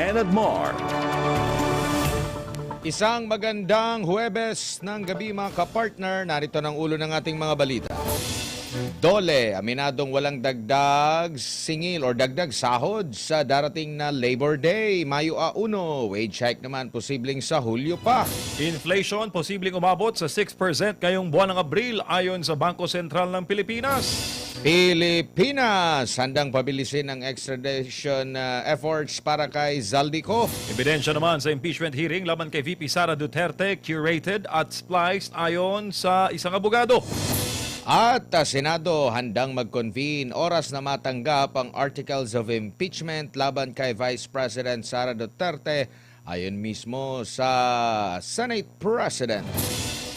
and more. Isang magandang Huwebes ng gabi mga kapartner. Narito ng ulo ng ating mga balita. Dole, aminadong walang dagdag singil or dagdag sahod sa darating na Labor Day, Mayo 1. Wage hike naman posibleng sa Hulyo pa. Inflation posibleng umabot sa 6% ngayong buwan ng Abril ayon sa Bangko Sentral ng Pilipinas. Pilipinas, handang pabilisin ang extradition efforts para kay Zaldico. Ebidensya naman sa impeachment hearing laban kay VP Sara Duterte, curated at spliced ayon sa isang abogado. At Senado handang mag-convene oras na matanggap ang articles of impeachment laban kay Vice President Sara Duterte ayon mismo sa Senate President.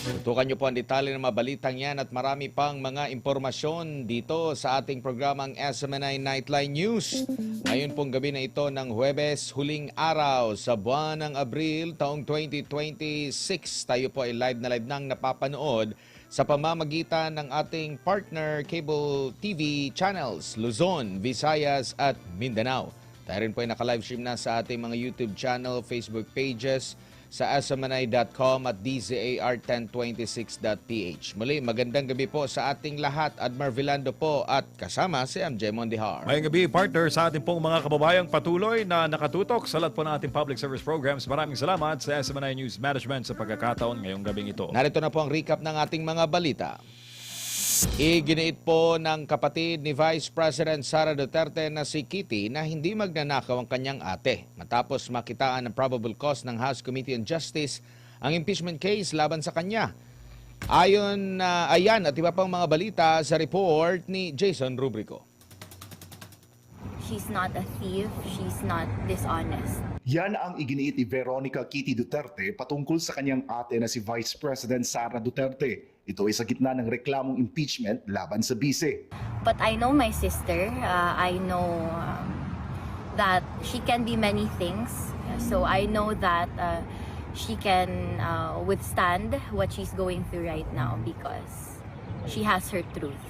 Tutukan niyo po ang detalye ng mga balitang yan at marami pang mga impormasyon dito sa ating programang SMNI Nightline News. Ngayon pong gabi na ito ng Huwebes, huling araw sa buwan ng Abril taong 2026. Tayo po ay live nang napapanood sa pamamagitan ng ating partner cable TV channels, Luzon, Visayas at Mindanao. Tayo rin po ay naka-live stream na sa ating mga YouTube channel, Facebook pages, sa smni.com at dzar1026.ph. Muli, magandang gabi po sa ating lahat. Admar Vilando po at kasama si MJ Mondihar. Ngayong gabi, partner, sa ating pong mga kababayang patuloy na nakatutok sa lahat po ng ating public service programs. Maraming salamat sa SMNI News Management sa pagkakataon ngayong gabing ito. Narito na po ang recap ng ating mga balita. Iginiit po ng kapatid ni Vice President Sara Duterte na si Kitty na hindi magnanakaw ang kanyang ate matapos makitaan ng probable cause ng House Committee on Justice ang impeachment case laban sa kanya. Ayan at iba pang mga balita sa report ni Jason Rubrico. She's not a thief, she's not dishonest. Yan ang iginiit ni Veronica Kitty Duterte patungkol sa kanyang ate na si Vice President Sara Duterte. Ito ay sa gitna ng reklamong impeachment laban sa bise. But I know my sister. I know that she can be many things. So I know that she can withstand what she's going through right now because she has her truth.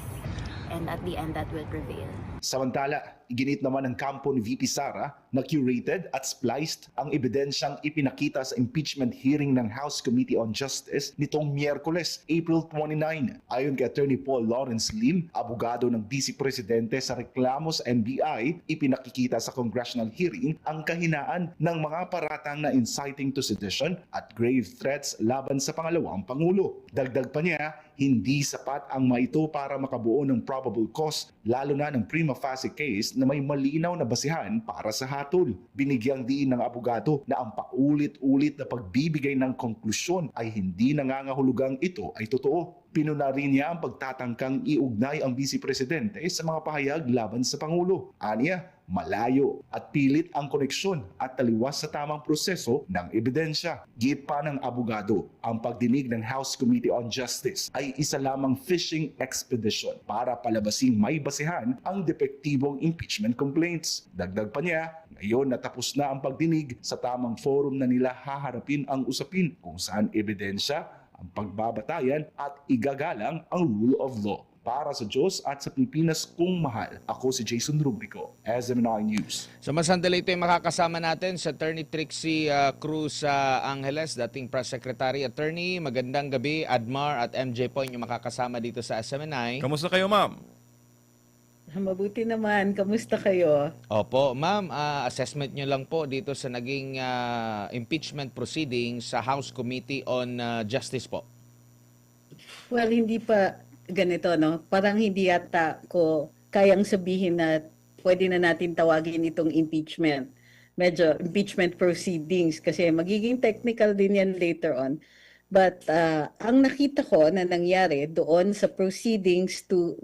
And at the end, that will prevail. Samantala, iginit naman ng kampo ni VP Sara na curated at spliced ang ebidensyang ipinakita sa impeachment hearing ng House Committee on Justice nitong Miyerkules, April 29. Ayon kay Attorney Paul Lawrence Lim, abogado ng Vice Presidente sa reklamo sa NBI, ipinakikita sa congressional hearing ang kahinaan ng mga paratang na inciting to sedition at grave threats laban sa pangalawang Pangulo. Dagdag pa niya, hindi sapat ang maito para makabuo ng probable cause, lalo na ng prima facie case na may malinaw na basihan para sa hatol. Binigyang diin ng abogado na ang paulit-ulit na pagbibigay ng konklusyon ay hindi nangangahulugang ito ay totoo. Pinuna rin niya ang pagtatangkang iugnay ang Vice Presidente sa mga pahayag laban sa Pangulo. Aniya, malayo at pilit ang koneksyon at taliwas sa tamang proseso ng ebidensya. Giit pa ng abogado, ang pagdinig ng House Committee on Justice ay isa lamang fishing expedition para palabasing may basehan ang depektibong impeachment complaints. Dagdag pa niya, ngayon natapos na ang pagdinig, sa tamang forum na nila haharapin ang usapin kung saan ebidensya, ang pagbabatayan at igagalang ang rule of law. Para sa Diyos at sa Pilipinas kung mahal, ako si Jason Rubrico, SMNI News. Sa masandali ito ay makakasama natin sa Attorney Trixie Cruz Angeles, dating Press Secretary. Attorney, magandang gabi. Admar at MJ po yung makakasama dito sa SMNI. Kamusta kayo, ma'am? Mabuti naman. Kamusta kayo? Opo, ma'am, assessment nyo lang po dito sa naging impeachment proceedings sa House Committee on Justice po. Well, hindi pa ganito, no? Parang hindi yata ko kayang sabihin na pwede na natin tawagin itong impeachment. Medyo impeachment proceedings kasi magiging technical din yan later on. But ang nakita ko na nangyari doon sa proceedings to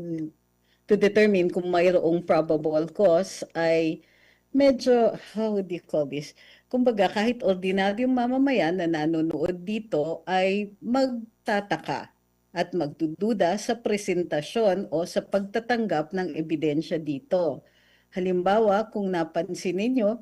determine kung mayroong probable cause ay medyo, how would you call this? Kumbaga, kahit ordinaryong mamamayan na nanonood dito ay magtataka at magdududa sa presentasyon o sa pagtatanggap ng ebidensya dito. Halimbawa, kung napansin ninyo,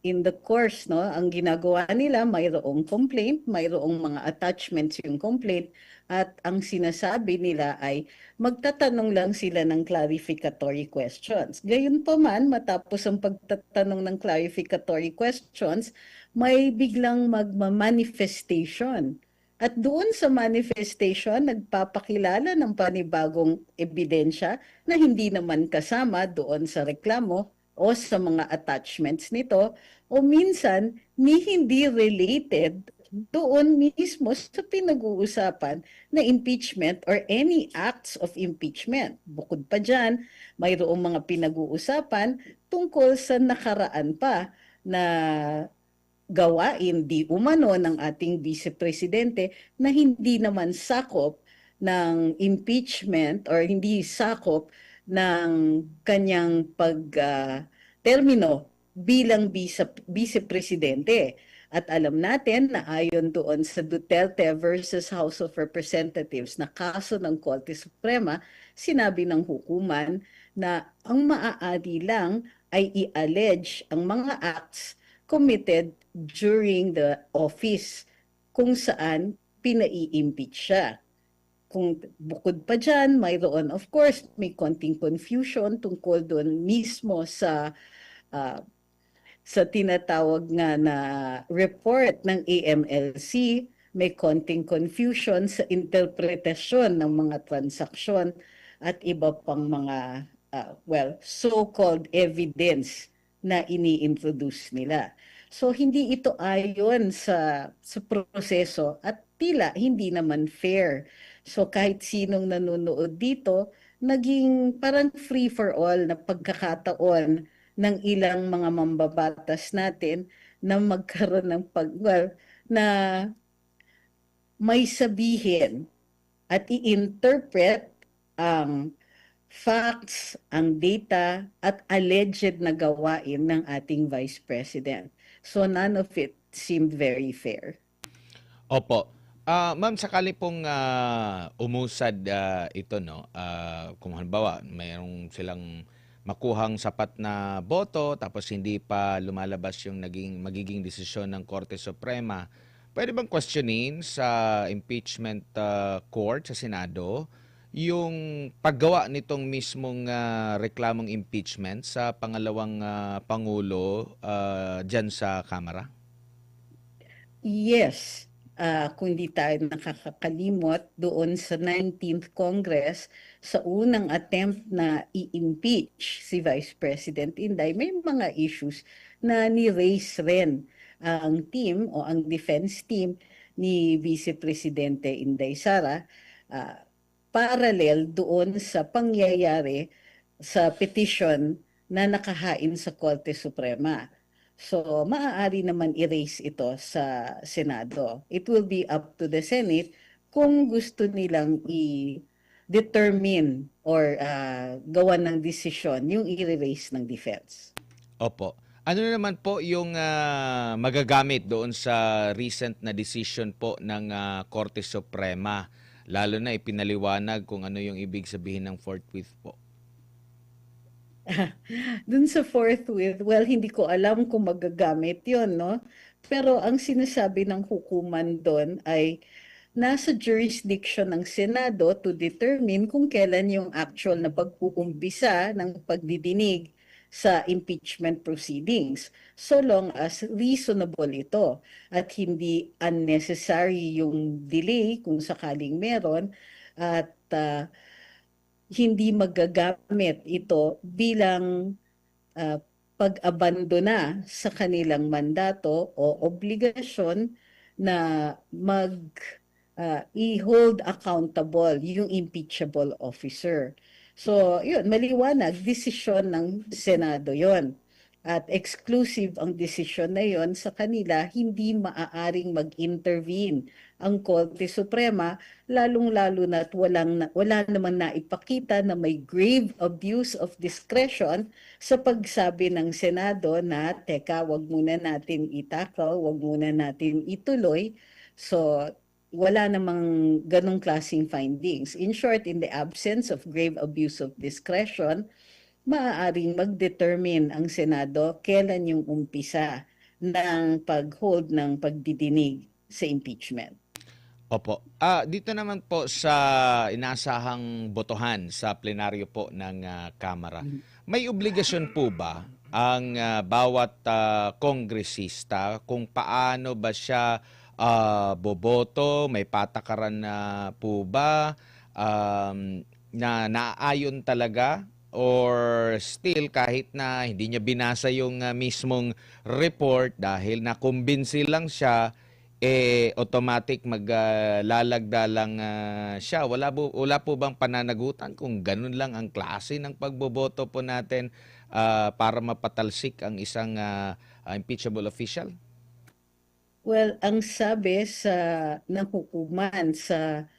in the course, no, ang ginagawa nila, mayroong complaint, mayroong mga attachments yung complaint, at ang sinasabi nila ay magtatanong lang sila ng clarificatory questions. Gayunpaman, matapos ang pagtatanong ng clarificatory questions, may biglang magma-manifestation. At doon sa manifestation, nagpapakilala ng panibagong ebidensya na hindi naman kasama doon sa reklamo o sa mga attachments nito, o minsan ni hindi related doon mismo sa pinag-uusapan na impeachment or any acts of impeachment. Bukod pa dyan, mayroong mga pinag-uusapan tungkol sa nakaraan pa na gawain di umano ng ating Vice Presidente na hindi naman sakop ng impeachment or hindi sakop ng kanyang termino bilang Vice Presidente. At alam natin na ayon doon sa Duterte versus House of Representatives na kaso ng Korte Suprema, sinabi ng hukuman na ang maaari lang ay i-allege ang mga acts committed during the office kung saan pinai-impeach siya. Kung bukod pa dyan, mayroon of course may konting confusion tungkol doon mismo sa tinatawag nga na report ng AMLC, may konting confusion sa interpretasyon ng mga transaksyon at iba pang mga so-called evidence na ini-introduce nila. So hindi ito ayon sa proseso at tila hindi naman fair. So kahit sinong nanonood dito, naging parang free for all na pagkakataon ng ilang mga mambabatas natin na magkaroon ng na may sabihin at i-interpret ang facts, ang data, at alleged na gawain ng ating Vice President. So none of it seemed very fair. Opo. Ma'am, sakali pong umusad ito, no? Kung halimbawa, mayroong silang makuhang sapat na boto tapos hindi pa lumalabas yung magiging desisyon ng Korte Suprema, pwede bang questionin sa impeachment court sa Senado yung paggawa nitong mismong reklamong impeachment sa pangalawang Pangulo dyan sa Kamara? Yes. Kung hindi tayo nakakakalimot doon sa 19th Congress, sa unang attempt na i-impeach si Vice President Inday, may mga issues na ni-raise rin ang team o ang defense team ni Vice Presidente Inday Sara, parallel doon sa pangyayari sa petition na nakahain sa Korte Suprema. So, maaari naman i-raise ito sa Senado. It will be up to the Senate kung gusto nilang i-determine or gawan ng desisyon yung i-raise ng defense. Opo. Ano naman po yung magagamit doon sa recent na decision po ng Korte Suprema? Lalo na ipinaliwanag kung ano yung ibig sabihin ng forthwith po. Dun sa forthwith, well, hindi ko alam kung magagamit yon, no? Pero ang sinasabi ng hukuman doon ay nasa jurisdiction ng Senado to determine kung kailan yung actual na pag-uumpisa ng pagdidinig sa impeachment proceedings, so long as reasonable ito at hindi unnecessary yung delay kung sakaling meron, at hindi magagamit ito bilang pag-abandona sa kanilang mandato o obligasyon na i-hold accountable yung impeachable officer. So, yun, maliwanag, desisyon ng Senado yon. At exclusive ang desisyon na yon sa kanila, hindi maaaring mag-intervene ang Korte Suprema, lalong-lalo na't wala naman naipakita na may grave abuse of discretion sa pagsabi ng Senado na, teka, wag muna natin itakal, wag muna natin ituloy. So, wala namang ganong klaseng findings. In short, in the absence of grave abuse of discretion, maaaring mag-determine ang Senado kailan yung umpisa ng pag-hold ng pagdidinig sa impeachment. Opo. Dito naman po sa inasahang botohan sa plenaryo po ng Kamara, may obligasyon po ba ang bawat kongresista kung paano ba siya boboto? May patakaran na po ba na naaayon talaga? Or still kahit na hindi niya binasa yung mismong report dahil nakumbinsi lang siya, automatic maglalagda lang siya. Wala po bang pananagutan kung ganun lang ang klase ng pagboboto po natin para mapatalsik ang isang impeachable official? Well, ang sabi ng hukuman sa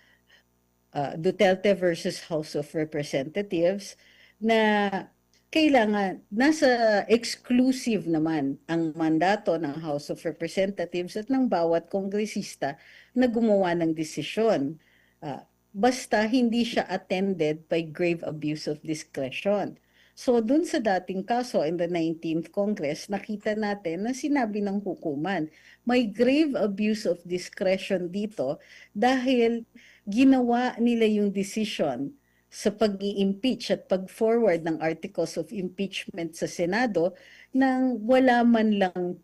Duterte versus House of Representatives na kailangan, nasa exclusive naman ang mandato ng House of Representatives at ng bawat kongresista na gumawa ng desisyon. Basta hindi siya attended by grave abuse of discretion. So dun sa dating kaso in the 19th Congress, nakita natin na sinabi ng hukuman, may grave abuse of discretion dito dahil ginawa nila yung decision sa pag-i-impeach at pag-forward ng articles of impeachment sa Senado nang wala man lang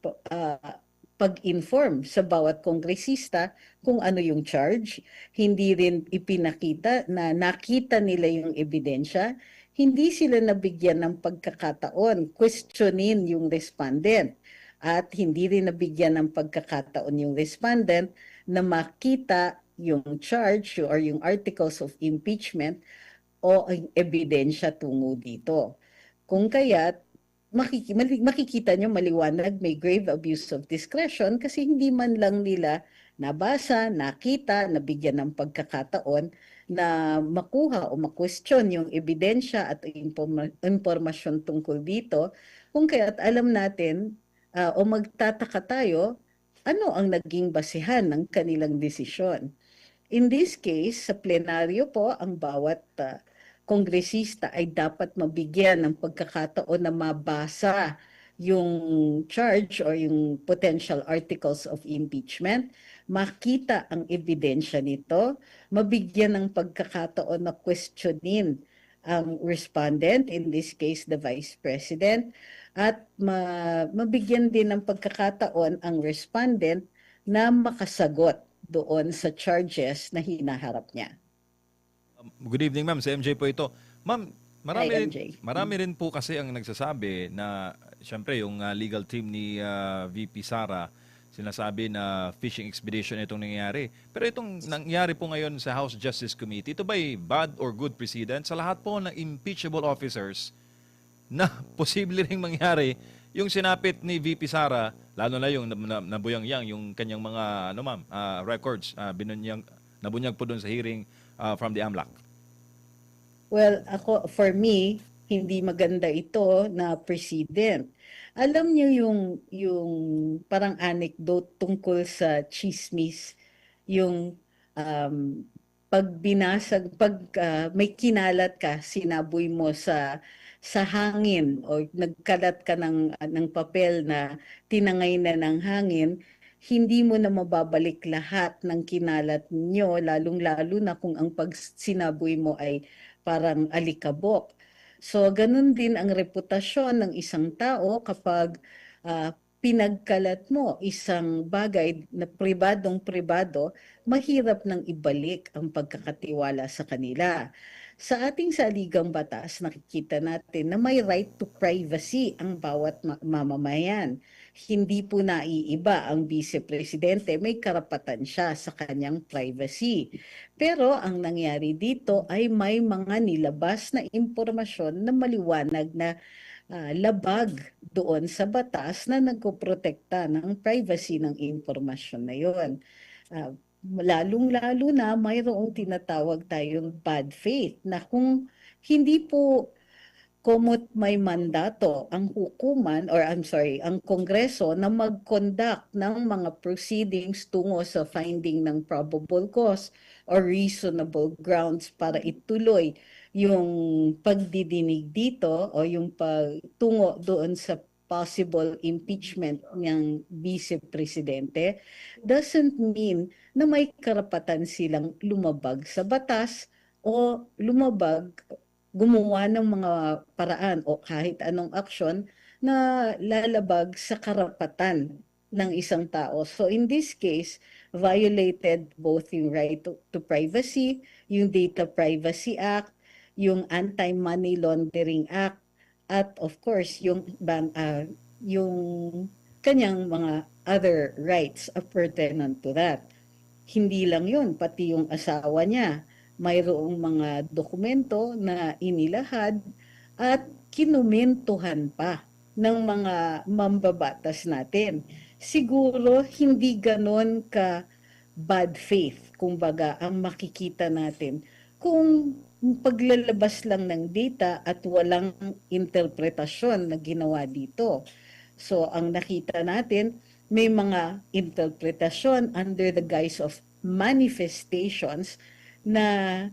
pag-inform sa bawat kongresista kung ano yung charge, hindi rin ipinakita na nakita nila yung ebidensya, hindi sila nabigyan ng pagkakataon questionin yung respondent at hindi rin nabigyan ng pagkakataon yung respondent na makita yung charge or yung articles of impeachment o ang ebidensya tungo dito. Kung kaya't makikita nyo maliwanag may grave abuse of discretion kasi hindi man lang nila nabasa, nakita, nabigyan ng pagkakataon na makuha o ma-question yung ebidensya at impormasyon tungkol dito. Kung kaya't alam natin o magtataka tayo, ano ang naging basihan ng kanilang desisyon? In this case, sa plenaryo po, ang bawat kongresista ay dapat mabigyan ng pagkakataon na mabasa yung charge or yung potential articles of impeachment, makita ang ebidensya nito, mabigyan ng pagkakataon na questionin ang respondent, in this case the Vice President, at mabigyan din ng pagkakataon ang respondent na makasagot doon sa charges na hinaharap niya. Good evening, ma'am. Si MJ po ito. Ma'am, Hi, MJ. marami rin po kasi ang nagsasabi na siyempre yung legal team ni VP Sara sinasabi na fishing expedition itong nangyayari. Pero itong nangyari po ngayon sa House Justice Committee, ito ba'y bad or good precedent sa lahat po ng impeachable officers na posible ring mangyari yung sinapit ni VP Sara, lalo na yung nabuyangyang yung kanyang mga records, nabunyag po doon sa hearing from the AMLAC? Well, for me, hindi maganda ito na precedent. Alam niyo yung parang anecdote tungkol sa chismis, yung pag may kinalat ka, sinaboy mo sa hangin o nagkalat ka ng papel na tinangay na ng hangin, hindi mo na mababalik lahat ng kinalat nyo, lalong-lalo na kung ang sinaboy mo ay parang alikabok. So, ganun din ang reputasyon ng isang tao kapag pinagkalat mo isang bagay na pribadong-pribado, mahirap nang ibalik ang pagkakatiwala sa kanila. Sa ating saligang batas, nakikita natin na may right to privacy ang bawat mamamayan. Hindi po naiiba ang vice-presidente, may karapatan siya sa kanyang privacy. Pero ang nangyari dito ay may mga nilabas na impormasyon na maliwanag na labag doon sa batas na nagpoprotekta ng privacy ng impormasyon na yon. Lalong-lalo na mayroong tinatawag tayong bad faith na kung hindi po kumot may mandato ang hukuman ang Kongreso na mag-conduct ng mga proceedings tungo sa finding ng probable cause or reasonable grounds para ituloy yung pagdidinig dito o yung pagtungo doon sa possible impeachment ng Vice Presidente doesn't mean na may karapatan silang lumabag sa batas o gumawa ng mga paraan o kahit anong aksyon na lalabag sa karapatan ng isang tao. So in this case, violated both yung right to privacy, yung Data Privacy Act, yung Anti-Money Laundering Act, at of course yung kanyang mga other rights pertinent to that. Hindi lang yun, pati yung asawa niya, mayroong mga dokumento na inilahad at kinumentuhan pa ng mga mambabatas natin. Siguro hindi ganon ka bad faith, kumbaga, ang makikita natin kung paglalabas lang ng data at walang interpretasyon na ginawa dito. So ang nakita natin, may mga interpretasyon under the guise of manifestations na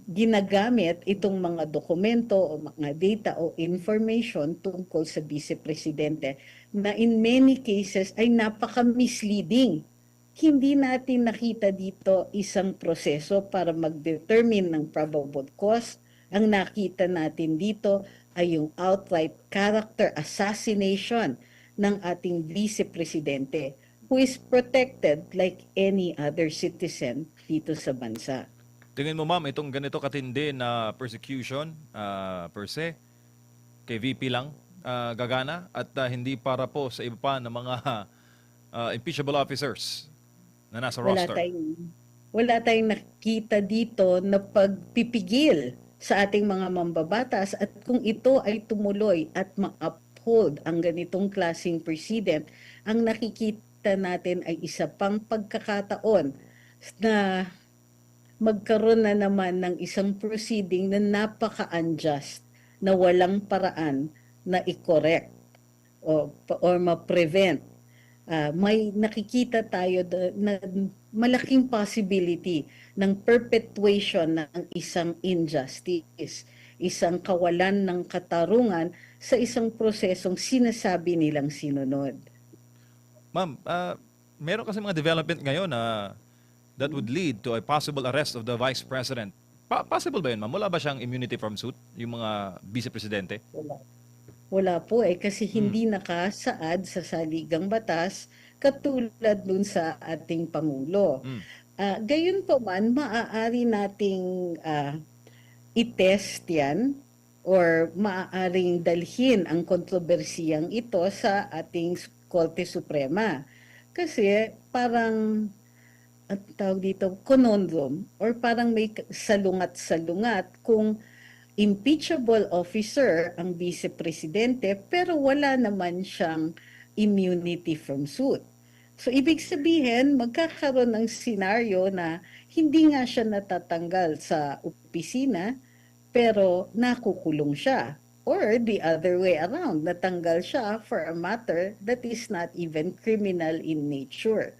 ginagamit itong mga dokumento o mga data o information tungkol sa Vice Presidente na in many cases ay napaka-misleading. Hindi natin nakita dito isang proseso para mag-determine ng probable cause. Ang nakita natin dito ay yung outright character assassination ng ating Vice Presidente who is protected like any other citizen dito sa bansa. Tingin mo ma'am, itong ganito katindi na persecution per se, kay VP lang gagana at hindi para po sa iba pa ng mga impeachable officers na nasa roster? Wala tayong nakita dito na pagpipigil sa ating mga mambabatas at kung ito ay tumuloy at ma-uphold ang ganitong klaseng precedent, ang nakikita natin ay isa pang pagkakataon na magkaroon na naman ng isang proceeding na napaka-unjust, na walang paraan na i-correct or ma-prevent. May nakikita tayo na malaking possibility ng perpetuation ng isang injustice, isang kawalan ng katarungan sa isang prosesong sinasabi nilang sinunod. Ma'am, meron kasi mga development ngayon na that would lead to a possible arrest of the Vice President. Possible ba yun, ma'am? Wala ba siyang immunity from suit, yung mga Vice Presidente? Wala po kasi hindi nakasaad sa saligang batas katulad dun sa ating Pangulo. Gayon pa man, maaari nating i-test yan or maaaring dalhin ang kontrobersiyang ito sa ating Korte Suprema. Kasi parang at tawag dito, conundrum or parang may salungat-salungat kung impeachable officer ang Vice Presidente pero wala naman siyang immunity from suit. So ibig sabihin, magkakaroon ng senaryo na hindi nga siya natatanggal sa opisina pero nakukulong siya. Or the other way around, natanggal siya for a matter that is not even criminal in nature.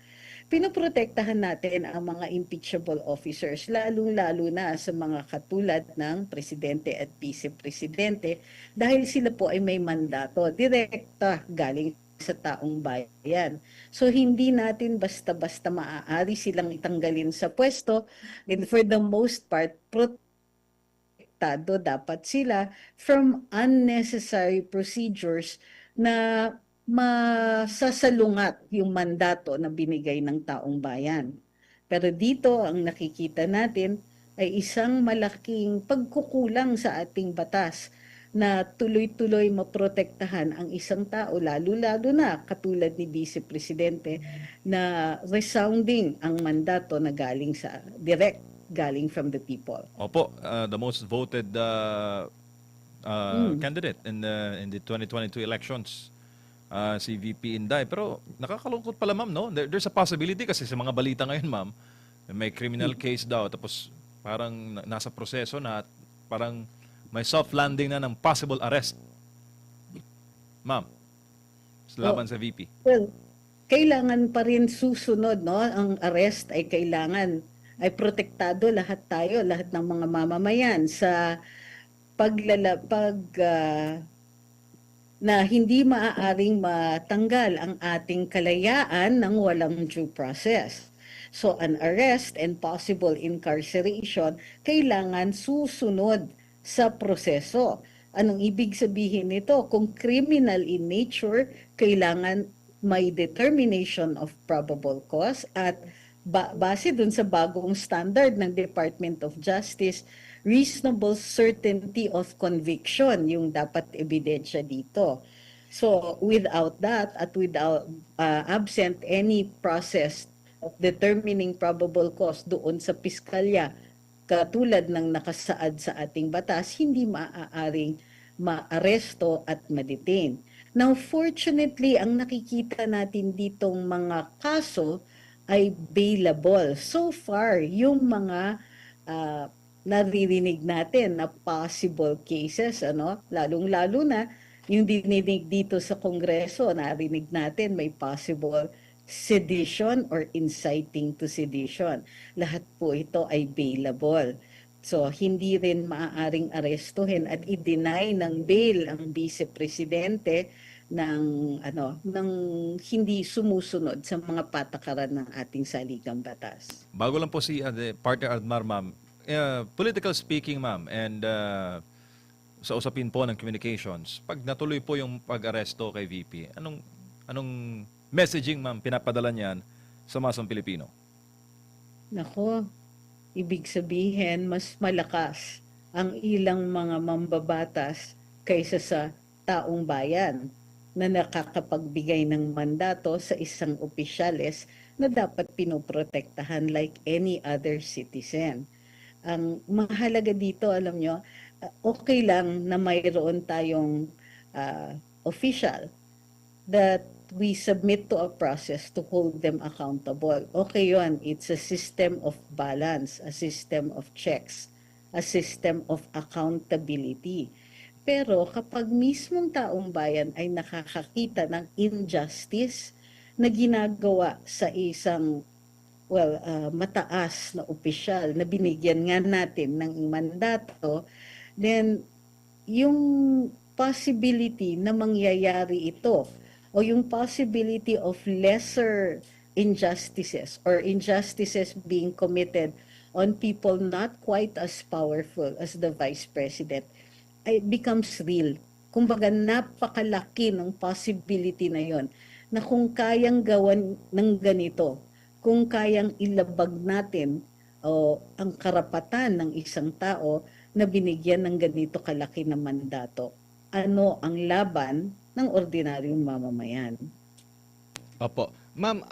Pinoprotektahan natin ang mga impeachable officers, lalong-lalo na sa mga katulad ng Presidente at Vice Presidente dahil sila po ay may mandato direkta galing sa taong bayan. So hindi natin basta-basta maaari silang itanggalin sa pwesto, and for the most part, protektado dapat sila from unnecessary procedures na masasalungat yung mandato na binigay ng taong bayan. Pero dito ang nakikita natin ay isang malaking pagkukulang sa ating batas na tuloy-tuloy maprotektahan ang isang tao, lalo-lalo na katulad ni Vice Presidente na resounding ang mandato na galing galing from the people. Opo, the most voted candidate in the 2022 elections. Si VP Inday. Pero nakakalungkot pala, ma'am, no? There's a possibility kasi sa mga balita ngayon, ma'am, may criminal case daw tapos parang nasa proseso na at parang may soft landing na ng possible arrest. Ma'am, laban sa VP. Well, kailangan pa rin susunod, no? Ang arrest ay kailangan ay protektado lahat tayo, lahat ng mga mamamayan sa na hindi maaaring matanggal ang ating kalayaan ng walang due process. So an arrest and possible incarceration kailangan susunod sa proseso. Anong ibig sabihin nito? Kung criminal in nature, kailangan may determination of probable cause at base dun sa bagong standard ng Department of Justice, reasonable certainty of conviction yung dapat ebidensya dito. So without that at without absent any process of determining probable cause doon sa piskalya katulad ng nakasaad sa ating batas, hindi maaaring maaresto at ma-detain. Now, fortunately, ang nakikita natin ditong mga kaso ay bailable. So far, yung mga naririnig natin na possible cases, lalong-lalo na yung dininig dito sa Kongreso, narinig natin may possible sedition or inciting to sedition. Lahat po ito ay bailable. So, hindi rin maaaring arestuhin at i-deny ng bail ang vice-presidente ng hindi sumusunod sa mga patakaran ng ating saligang batas. Bago lang po si partner Admar, ma'am, political speaking, ma'am, and sa usapin po ng communications, pag natuloy po yung pag-aresto kay VP, anong messaging, ma'am, pinapadala niyan sa masang Pilipino? Nako, ibig sabihin mas malakas ang ilang mga mambabatas kaysa sa taong bayan na nakakapagbigay ng mandato sa isang opisyales na dapat pinoprotektahan like any other citizen. Ang mahalaga dito, alam nyo, okay lang na mayroon tayong official that we submit to a process to hold them accountable. Okay yun, it's a system of balance, a system of checks, a system of accountability. Pero kapag mismong taong bayan ay nakakakita ng injustice na ginagawa sa isang mataas na opisyal na binigyan nga natin ng mandato, then yung possibility na mangyayari ito o yung possibility of lesser injustices or injustices being committed on people not quite as powerful as the Vice President ay becomes real. Kumbaga napakalaki ng possibility na yon na kung kayang gawan ng ganito, kung kayang ilabag natin ang karapatan ng isang tao na binigyan ng ganito kalaki na mandato, ano ang laban ng ordinaryong mamamayan? Opo. Ma'am,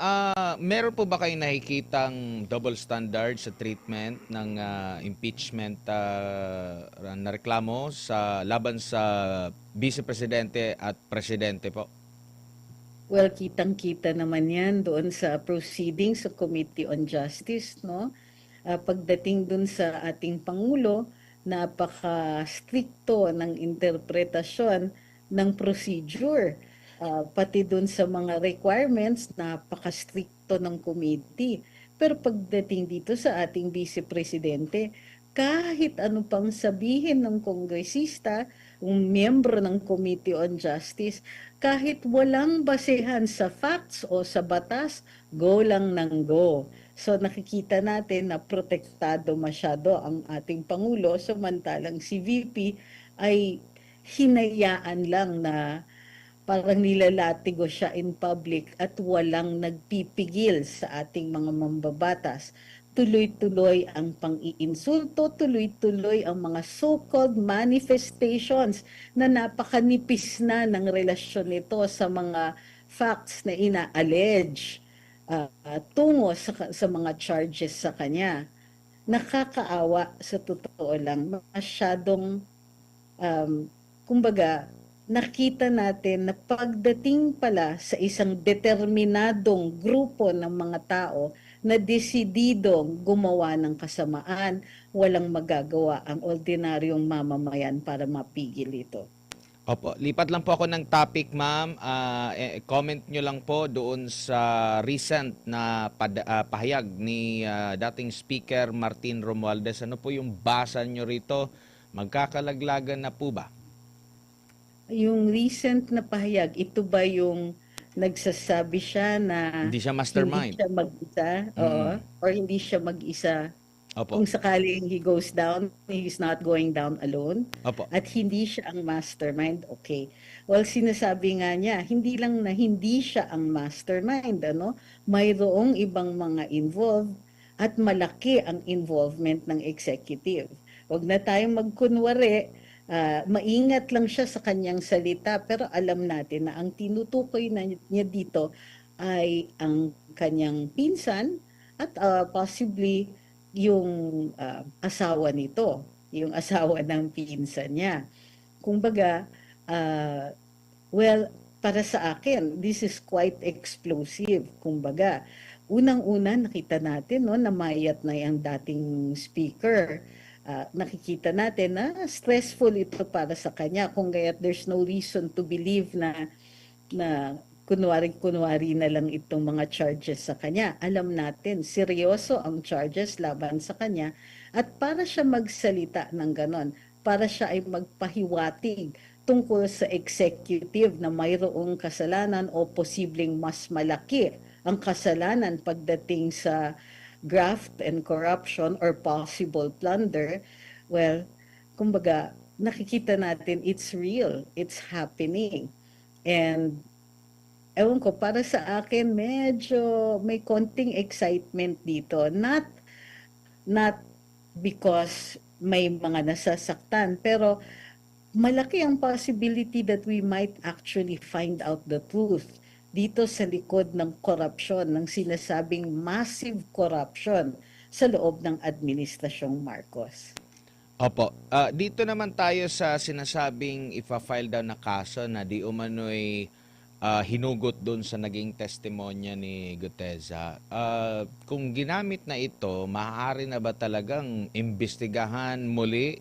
meron po ba kayong nakikitang double standard sa treatment ng impeachment na reklamo laban sa Vice Presidente at Presidente po? Well, kitang-kita naman yan doon sa proceedings sa Committee on Justice, no? Pagdating doon sa ating Pangulo, napaka-stricto ng interpretasyon ng procedure. Pati doon sa mga requirements, napaka-stricto ng committee. Pero pagdating dito sa ating Vice Presidente, kahit ano pang sabihin ng kongresista, ng miyembro ng Committee on Justice, kahit walang basehan sa facts o sa batas, go lang ng go. So nakikita natin na protektado masyado ang ating Pangulo, samantalang si VP ay hinayaan lang na parang nilalatigo siya in public at walang nagpipigil sa ating mga mambabatas. Tuloy-tuloy ang pang-iinsulto, tuloy-tuloy ang mga so-called manifestations na napakanipis na ng relasyon nito sa mga facts na ina-allege tungo sa mga charges sa kanya. Nakakaawa sa totoo lang, masyadong kumbaga, nakita natin na pagdating pala sa isang determinadong grupo ng mga tao na desididong gumawa ng kasamaan, walang magagawa ang ordinaryong mamamayan para mapigil ito. Opo, lipat lang po ako ng topic, ma'am. Comment nyo lang po doon sa recent na pahayag ni dating Speaker Martin Romualdez. Ano po yung basa nyo rito? Magkakalaglagan na po ba? Yung recent na pahayag, ito ba yung nagsasabi siya na Hindi siya hindi mastermind. siya mag-isa? Oo. Or hindi siya mag-isa? Opo. Kung sakaling he goes down, he's not going down alone. Opo. At hindi siya ang mastermind, okay. Well, sinasabi nga niya, hindi lang na hindi siya ang mastermind, ano? Mayroong ibang mga involved at malaki ang involvement ng executive. Huwag na tayong magkunwari, maingat lang siya sa kanyang salita, pero alam natin na ang tinutukoy na niya dito ay ang kanyang pinsan at possibly yung asawa nito, yung asawa ng pinsan niya. Kumbaga, uh, well, para sa akin, this is quite explosive. Kumbaga, unang-una nakita natin no, namayat na yung dating speaker. Nakikita natin na stressful ito para sa kanya. Kung gaya't there's no reason to believe na kunwari na lang itong mga charges sa kanya. Alam natin, seryoso ang charges laban sa kanya at para siya magsalita ng ganon, para siya ay magpahiwatig tungkol sa executive na mayroong kasalanan o posibleng mas malaki ang kasalanan pagdating sa graft and corruption or possible plunder, well, kumbaga, nakikita natin it's real, it's happening. And ewan ko, para sa akin, medyo may konting excitement dito. Not because may mga nasasaktan, pero malaki ang possibility that we might actually find out the truth dito sa likod ng korupsyon, ng sinasabing massive corruption sa loob ng Administrasyong Marcos. Opo. Dito naman tayo sa sinasabing ipa-file daw na kaso na di umano'y hinugot doon sa naging testimonya ni Guteza. Kung ginamit na ito, maaari na ba talagang imbestigahan muli,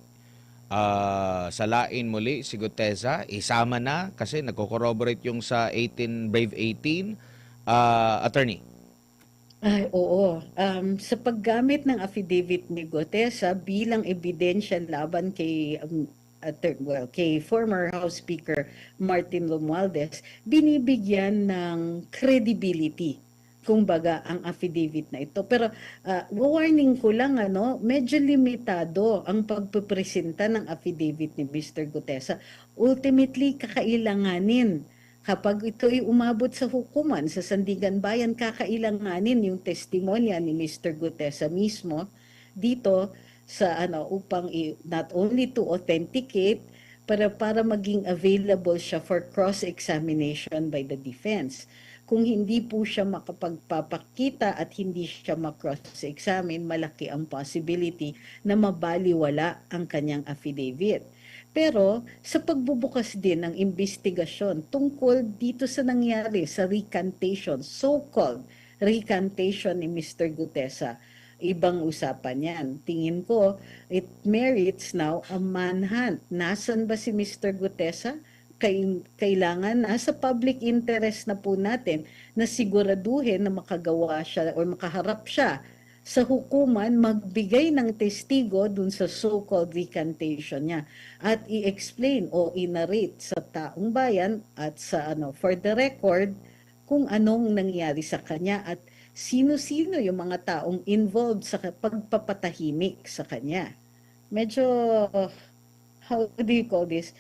salain muli si Guteza? Isama na kasi nagko-corroborate yung sa 18, Brave 18. Attorney. Ay, oo. Sa paggamit ng affidavit ni Gutesa bilang ebidensya laban kay kay former House Speaker Martin Romualdez, binibigyan ng credibility kumbaga ang affidavit na ito. Pero warning ko lang, medyo limitado ang pagpepresenta ng affidavit ni Mr. Gutesa. Ultimately, kakailanganin kapag ito ay umabot sa hukuman sa Sandigan Bayan, kakailanganin yung testimonya ni Mr. Gutesa mismo dito sa upang not only to authenticate para maging available siya for cross-examination by the defense. Kung hindi po siya makapagpapakita at hindi siya ma-cross-examine, malaki ang possibility na mabaliwala ang kanyang affidavit. Pero sa pagbubukas din ng investigasyon tungkol dito sa nangyari sa recantation, so-called recantation ni Mr. Gutesa, ibang usapan yan. Tingin ko, it merits now a manhunt. Nasaan ba si Mr. Gutesa? Kailangan nasa public interest na po natin na siguraduhin na makagawa siya o makaharap siya sa hukuman, magbigay ng testigo dun sa so-called recantation niya at i-explain o i-narrate sa taong bayan at sa for the record kung anong nangyari sa kanya at sino-sino yung mga taong involved sa pagpapatahimik sa kanya. Medyo, how do you call this?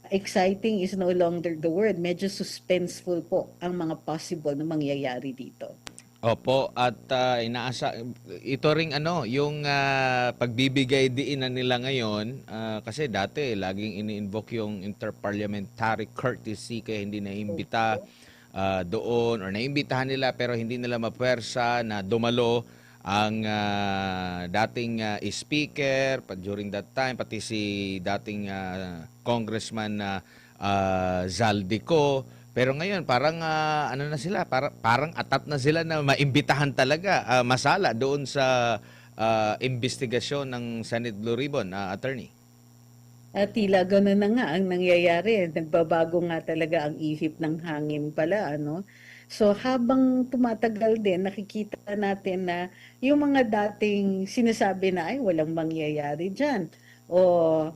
Exciting is no longer the word. Medyo suspenseful po ang mga possible na mangyayari dito. Opo, at ito ring yung pagbibigay diinan nila ngayon, kasi dati laging ini-invoke yung interparliamentary courtesy kaya hindi naimbita doon or naimbitahan nila pero hindi nila mapuwersa na dumalo ang dating speaker during that time, pati si dating congressman Zaldico. Pero ngayon parang na sila, parang atat na sila na maimbitahan talaga, masala doon sa investigasyon ng Senate Blue Ribbon, attorney. At tila gano'n na nga ang nangyayari. Nagbabago nga talaga ang ihip ng hangin pala, So habang tumatagal din, nakikita natin na yung mga dating sinasabi na ay walang mangyayari dyan. O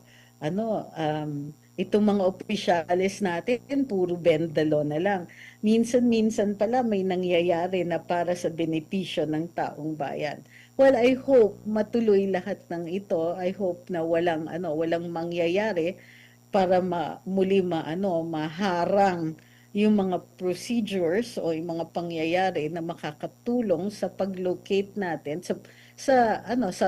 Itong mga opisyalis natin, puro bend the law na lang. Minsan-minsan pala may nangyayari na para sa benepisyo ng taong bayan. Well, I hope matuloy lahat ng ito. I hope na walang mangyayari para maharang yung mga procedures o yung mga pangyayari na makakatulong sa pag-locate natin sa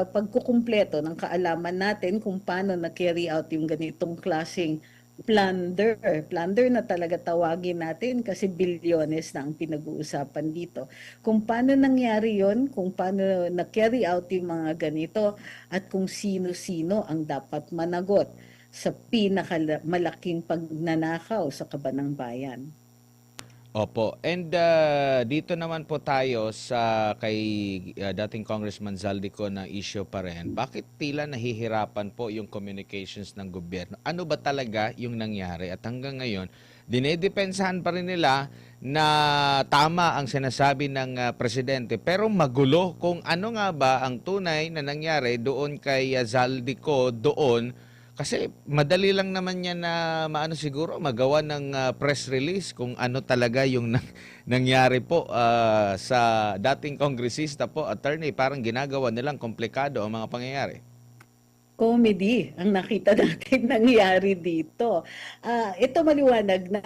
pagkukumpleto ng kaalaman natin kung paano na-carry out yung ganitong klaseng plunder. Plunder na talaga tawagin natin kasi bilyones na ang pinag-uusapan dito. Kung paano nangyari yon, kung paano na-carry out yung mga ganito, at kung sino-sino ang dapat managot sa pinakamalaking pagnanakaw sa kabanang bayan. Opo. And dito naman po tayo sa kay dating Congressman Zaldico na issue pa rin. Bakit tila nahihirapan po yung communications ng gobyerno? Ano ba talaga yung nangyari? At hanggang ngayon, dinedepensahan pa rin nila na tama ang sinasabi ng presidente. Pero magulo kung ano nga ba ang tunay na nangyari doon kay Zaldico doon. Kasi madali lang naman yan na siguro magawa ng press release kung ano talaga yung nangyari po sa dating kongresista po, attorney. Parang ginagawa nilang komplikado ang mga pangyayari. Comedy ang nakita natin nangyari dito. Ito maliwanag na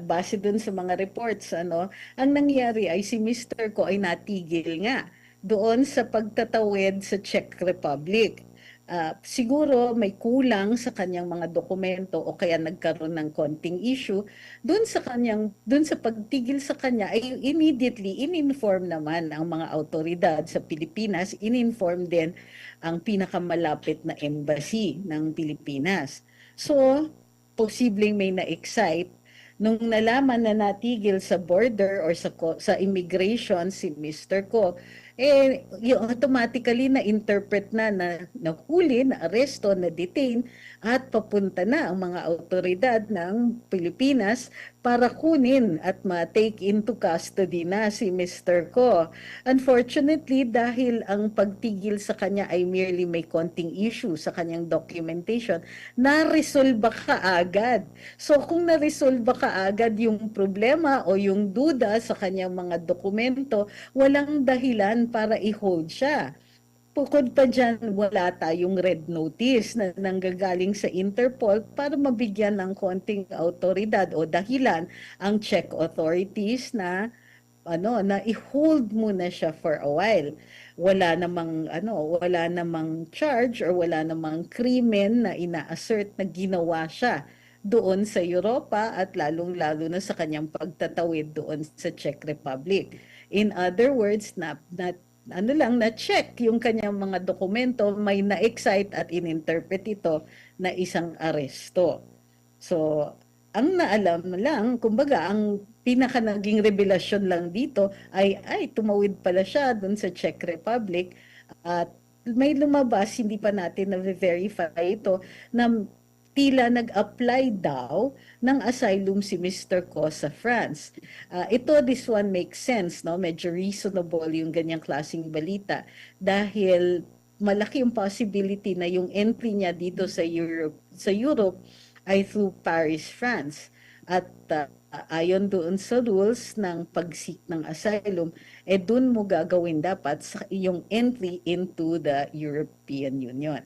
base dun sa mga reports, ang nangyari ay si Mr. Ko ay natigil nga doon sa pagtatawid sa Czech Republic. Siguro may kulang sa kanyang mga dokumento o kaya nagkaroon ng konting issue doon sa pagtigil sa kanya ay immediately in-inform naman ang mga autoridad sa Pilipinas, in-inform din ang pinakamalapit na embassy ng Pilipinas. So, posibleng may na-excite nung nalaman na natigil sa border or sa immigration si Mr. Ko, yung automatically na-interpret na nahuli, na-aresto, na-detain, at papunta na ang mga autoridad ng Pilipinas para kunin at ma-take into custody na si Mr. Ko. Unfortunately, dahil ang pagtigil sa kanya ay merely may konting issue sa kanyang documentation, na-resolve kaagad. So kung na-resolve kaagad yung problema o yung duda sa kanyang mga dokumento, walang dahilan para i-hold siya. Bukod pa dyan, wala tayong red notice na nanggagaling sa Interpol para mabigyan ng konting autoridad o dahilan ang Czech authorities na i-hold muna siya for a while. Wala namang charge or wala namang krimen na ina-assert na ginawa siya doon sa Europa at lalong-lalo na sa kanyang pagtatawid doon sa Czech Republic. In other words, na-check yung kanyang mga dokumento, may na-excite at in-interpret ito na isang aresto. So, ang naalam lang, kumbaga, ang pinaka naging revelasyon lang dito ay tumawid pala siya doon sa Czech Republic at may lumabas, hindi pa natin na-verify ito, na tila nag-apply daw ng asylum si Mr. Ko sa France. This one makes sense, no? Medyo reasonable yung ganyang klaseng balita dahil malaki yung possibility na yung entry niya dito sa Europe ay through Paris, France. At ayon doon sa rules ng pag-seek ng asylum, doon mo gagawin dapat sa iyong entry into the European Union.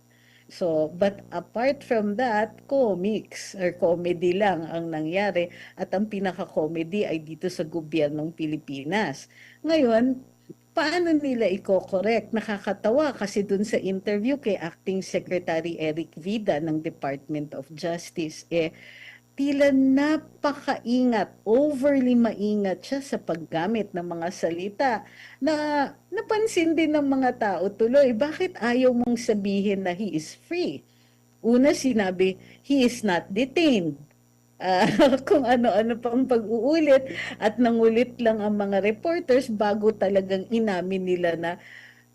So, but apart from that, comics or comedy lang ang nangyari at ang pinaka-comedy ay dito sa gobyernong Pilipinas. Ngayon, paano nila i-correct? Nakakatawa kasi dun sa interview kay Acting Secretary Eric Vida ng Department of Justice, tila napakaingat, overly maingat siya sa paggamit ng mga salita na napansin din ng mga tao tuloy. Bakit ayaw mong sabihin na he is free? Una sinabi, he is not detained. Kung ano-ano pang pag-uulit at nangulit lang ang mga reporters bago talagang inamin nila na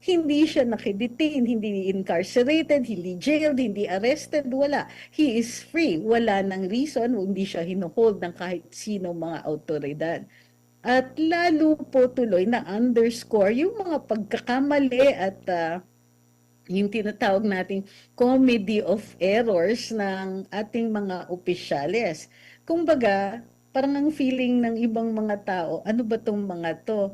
hindi siya nakidetain, hindi incarcerated, hindi jailed, hindi arrested, wala. He is free. Wala nang reason, hindi siya hinuhold ng kahit sino mga autoridad. At lalo po tuloy na underscore yung mga pagkakamali at yung tinatawag nating comedy of errors ng ating mga opisyales. Kumbaga, parang ang feeling ng ibang mga tao, ano ba tong mga to?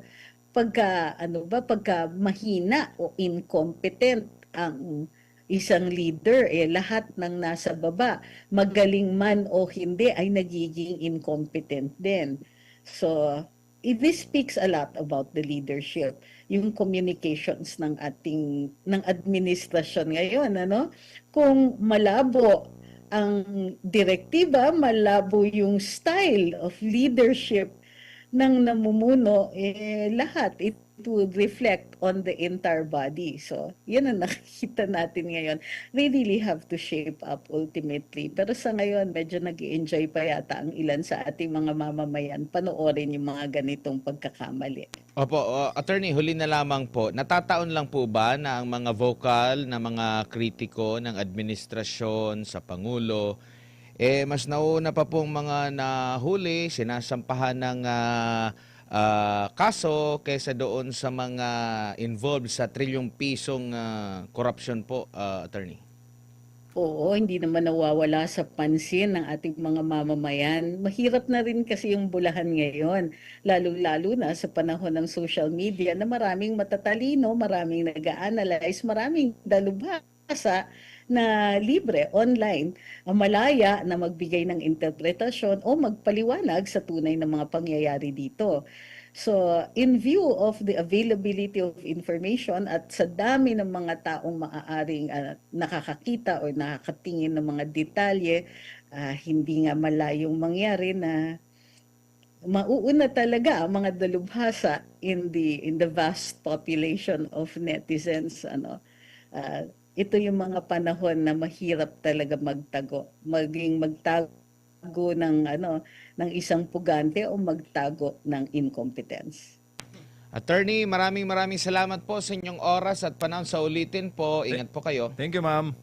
Pagka mahina o incompetent ang isang leader, lahat ng nasa baba, magaling man o hindi, ay nagiging incompetent din. So, this speaks a lot about the leadership, yung communications ng administrasyon ngayon, ano? Kung malabo ang direktiba, malabo yung style of leadership ng namumuno, lahat it would reflect on the entire body. So, yun ang nakikita natin ngayon. They really have to shape up ultimately. Pero sa ngayon, medyo nag-enjoy pa yata ang ilan sa ating mga mamamayan panoorin yung mga ganitong pagkakamali. Opo, Attorney, huli na lamang po. Natataon lang po ba na ang mga vocal na mga kritiko ng administrasyon sa Pangulo, mas nauna pa pong mga nahuli, sinasampahan ng kaso kaysa doon sa mga involved sa trilyong pisong corruption po, Attorney? Oo, hindi naman nawawala sa pansin ng ating mga mamamayan. Mahirap na rin kasi yung bulahan ngayon, lalo-lalo na sa panahon ng social media na maraming matatalino, maraming nag-a-analyze, maraming dalubhasa na libre, online, malaya na magbigay ng interpretasyon o magpaliwanag sa tunay na mga pangyayari dito. So, in view of the availability of information at sa dami ng mga taong maaaring nakakakita o nakakatingin ng mga detalye, hindi nga malayong mangyari na mauuna talaga ang mga dalubhasa in the vast population of netizens. Ito yung mga panahon na mahirap talaga magtago ng isang pugante o magtago ng incompetence. Attorney, maraming salamat po sa inyong oras at panahon. Sa ulitin po, ingat po kayo. Thank you, ma'am.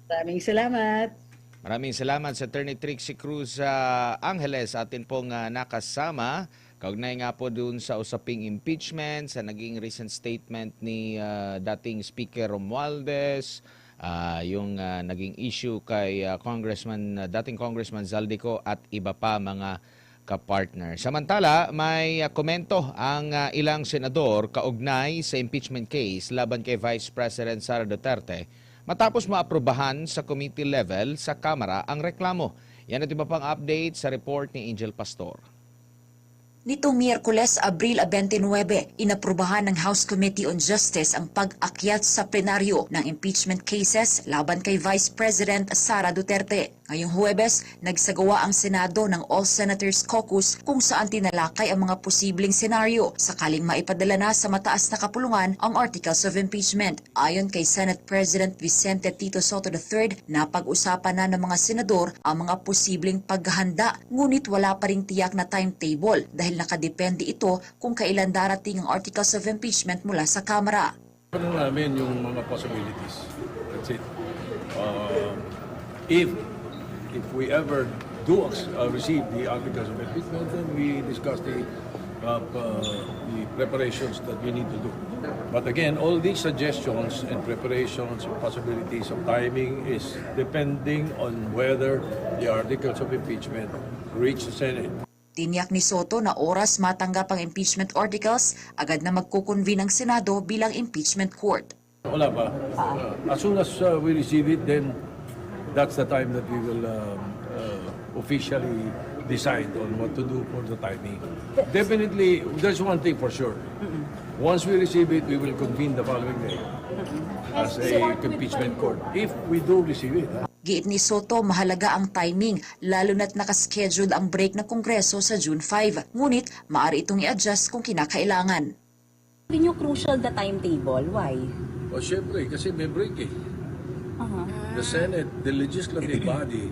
Maraming salamat. Maraming salamat sa Attorney Trixie Cruz Angeles, atin pong nakasama. Kaugnay nga po dun sa usaping impeachment, sa naging recent statement ni dating Speaker Romualdez, yung naging issue kay dating Congressman Zaldico at iba pa mga kapartner. Samantala, may komento ang ilang senador kaugnay sa impeachment case laban kay Vice President Sara Duterte matapos maaprubahan sa committee level sa Kamara ang reklamo. Yan at iba pang update sa report ni Angel Pastor. Nitong Miyerkules, Abril 29, inaprubahan ng House Committee on Justice ang pag-akyat sa plenaryo ng impeachment cases laban kay Vice President Sara Duterte. Ngayong Huwebes, nagsagawa ang Senado ng All Senators Caucus kung saan tinalakay ang mga posibleng senaryo sakaling maipadala na sa mataas na kapulungan ang Articles of Impeachment. Ayon kay Senate President Vicente Tito Soto III, napag-usapan na ng mga senador ang mga posibleng paghahanda, ngunit wala pa ring tiyak na timetable dahil nakadepende ito kung kailan darating ang Articles of Impeachment mula sa Kamara. Ano namin yung mga possibilities. That's it. If we ever do receive the articles of impeachment, then we discuss the preparations that we need to do. But again, all these suggestions and preparations and possibilities of timing is depending on whether the articles of impeachment reach the Senate. Tiniyak ni Soto na oras matanggap ang impeachment articles, agad na magkukonvene ang Senado bilang impeachment court. Wala pa. As soon as we receive it, then that's the time that we will officially decide on what to do for the timing. Definitely, there's one thing for sure. Once we receive it, we will convene the following day as a impeachment court. If we do receive it. Giit ni Soto, mahalaga ang timing, lalo na't nakascheduled ang break ng Kongreso sa June 5. Ngunit, maaari itong i-adjust kung kinakailangan. Hindi nyo crucial the timetable. Why? O syempre, kasi may break eh. The Senate, the legislative body,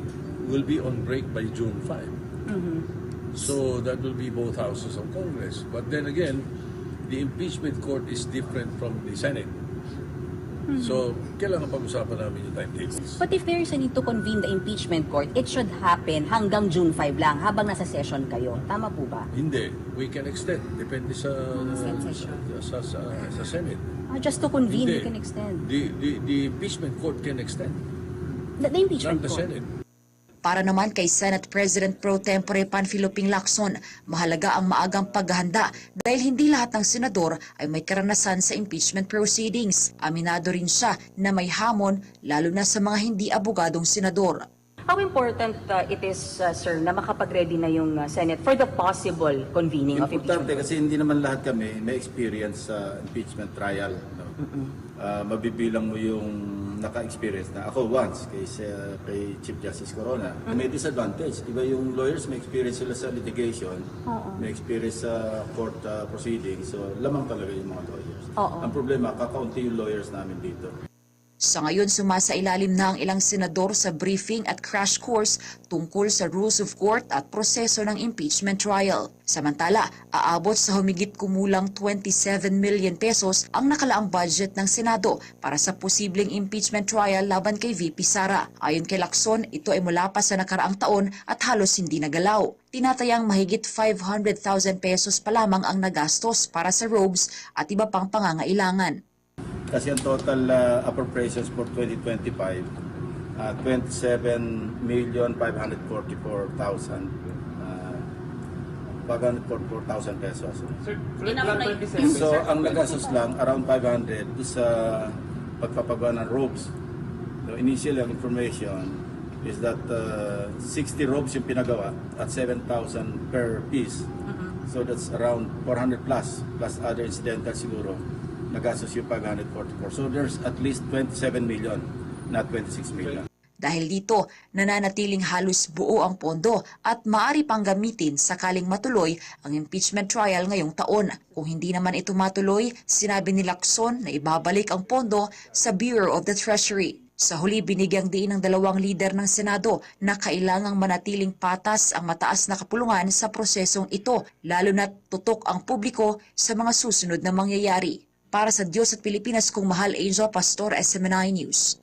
will be on break by June 5. So that will be both houses of Congress. But then again, the impeachment court is different from the Senate. So, kailangan pag-usapan namin yung timetables. But if there is a need to convene the impeachment court, it should happen hanggang June 5 lang habang nasa session kayo. Tama po ba? Hindi. We can extend. Depende sa Senate. Just to convene, Hindi. you can extend. The impeachment court can extend. The impeachment Not the court. Senate. Para naman kay Senate President Pro Tempore Panfilo Ping Lacson, mahalaga ang maagang paghahanda dahil hindi lahat ng senador ay may karanasan sa impeachment proceedings. Aminado rin siya na may hamon lalo na sa mga hindi abogadong senador. How important it is, sir, na makapag-ready na yung Senate for the possible convening of impeachment Importante court? kasi hindi naman lahat kami may experience sa impeachment trial. No? Mabibilang mo yung naka-experience na. Ako once, kay Chief Justice Corona, may disadvantage. Iba yung lawyers, may experience sila sa litigation, may experience sa court proceedings. So, lamang talaga yung mga lawyers. Ang problema, kakaunti yung lawyers namin dito. Sa ngayon, sumasailalim na ang ilang senador sa briefing at crash course tungkol sa rules of court at proseso ng impeachment trial. Samantala, aabot sa humigit kumulang 27 million pesos ang nakalaang budget ng Senado para sa posibleng impeachment trial laban kay VP Sara. Ayon kay Lacson, ito ay mula pa sa nakaraang taon at halos hindi nagalaw. Tinatayang mahigit 500,000 pesos pa lamang ang nagastos para sa robes at iba pang pangangailangan. Kasi ang total appropriations for 2025, 27,544,000 544,000 pesos. So, ang nagastos lang, around 500 is pagpapagawa ng robes. So, initial information is that 60 robes yung pinagawa at 7,000 per piece. So, that's around 400 plus other incidental siguro. Nagastos yung 544. So, there's at least 27 million, not 26 million. Dahil dito, nananatiling halos buo ang pondo at maaari pang gamitin sakaling matuloy ang impeachment trial ngayong taon. Kung hindi naman ito matuloy, sinabi ni Lacson na ibabalik ang pondo sa Bureau of the Treasury. Sa huli, binigyang diin ng dalawang lider ng Senado na kailangang manatiling patas ang mataas na kapulungan sa prosesong ito, lalo na tutok ang publiko sa mga susunod na mangyayari. Para sa Diyos at Pilipinas, kung mahal Angel Pastor, SMNI News.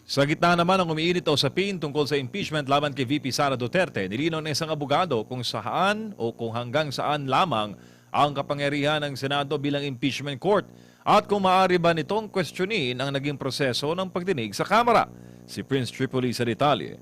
Sa gitna naman ng umiinit na usapin tungkol sa impeachment laban kay VP Sara Duterte, nilinaw ng isang abogado kung saan o kung hanggang saan lamang ang kapangyarihan ng Senado bilang impeachment court at kung maaari ba nitong questionin ang naging proseso ng pagdinig sa Kamara. Si Prince Tripoli sa detalye.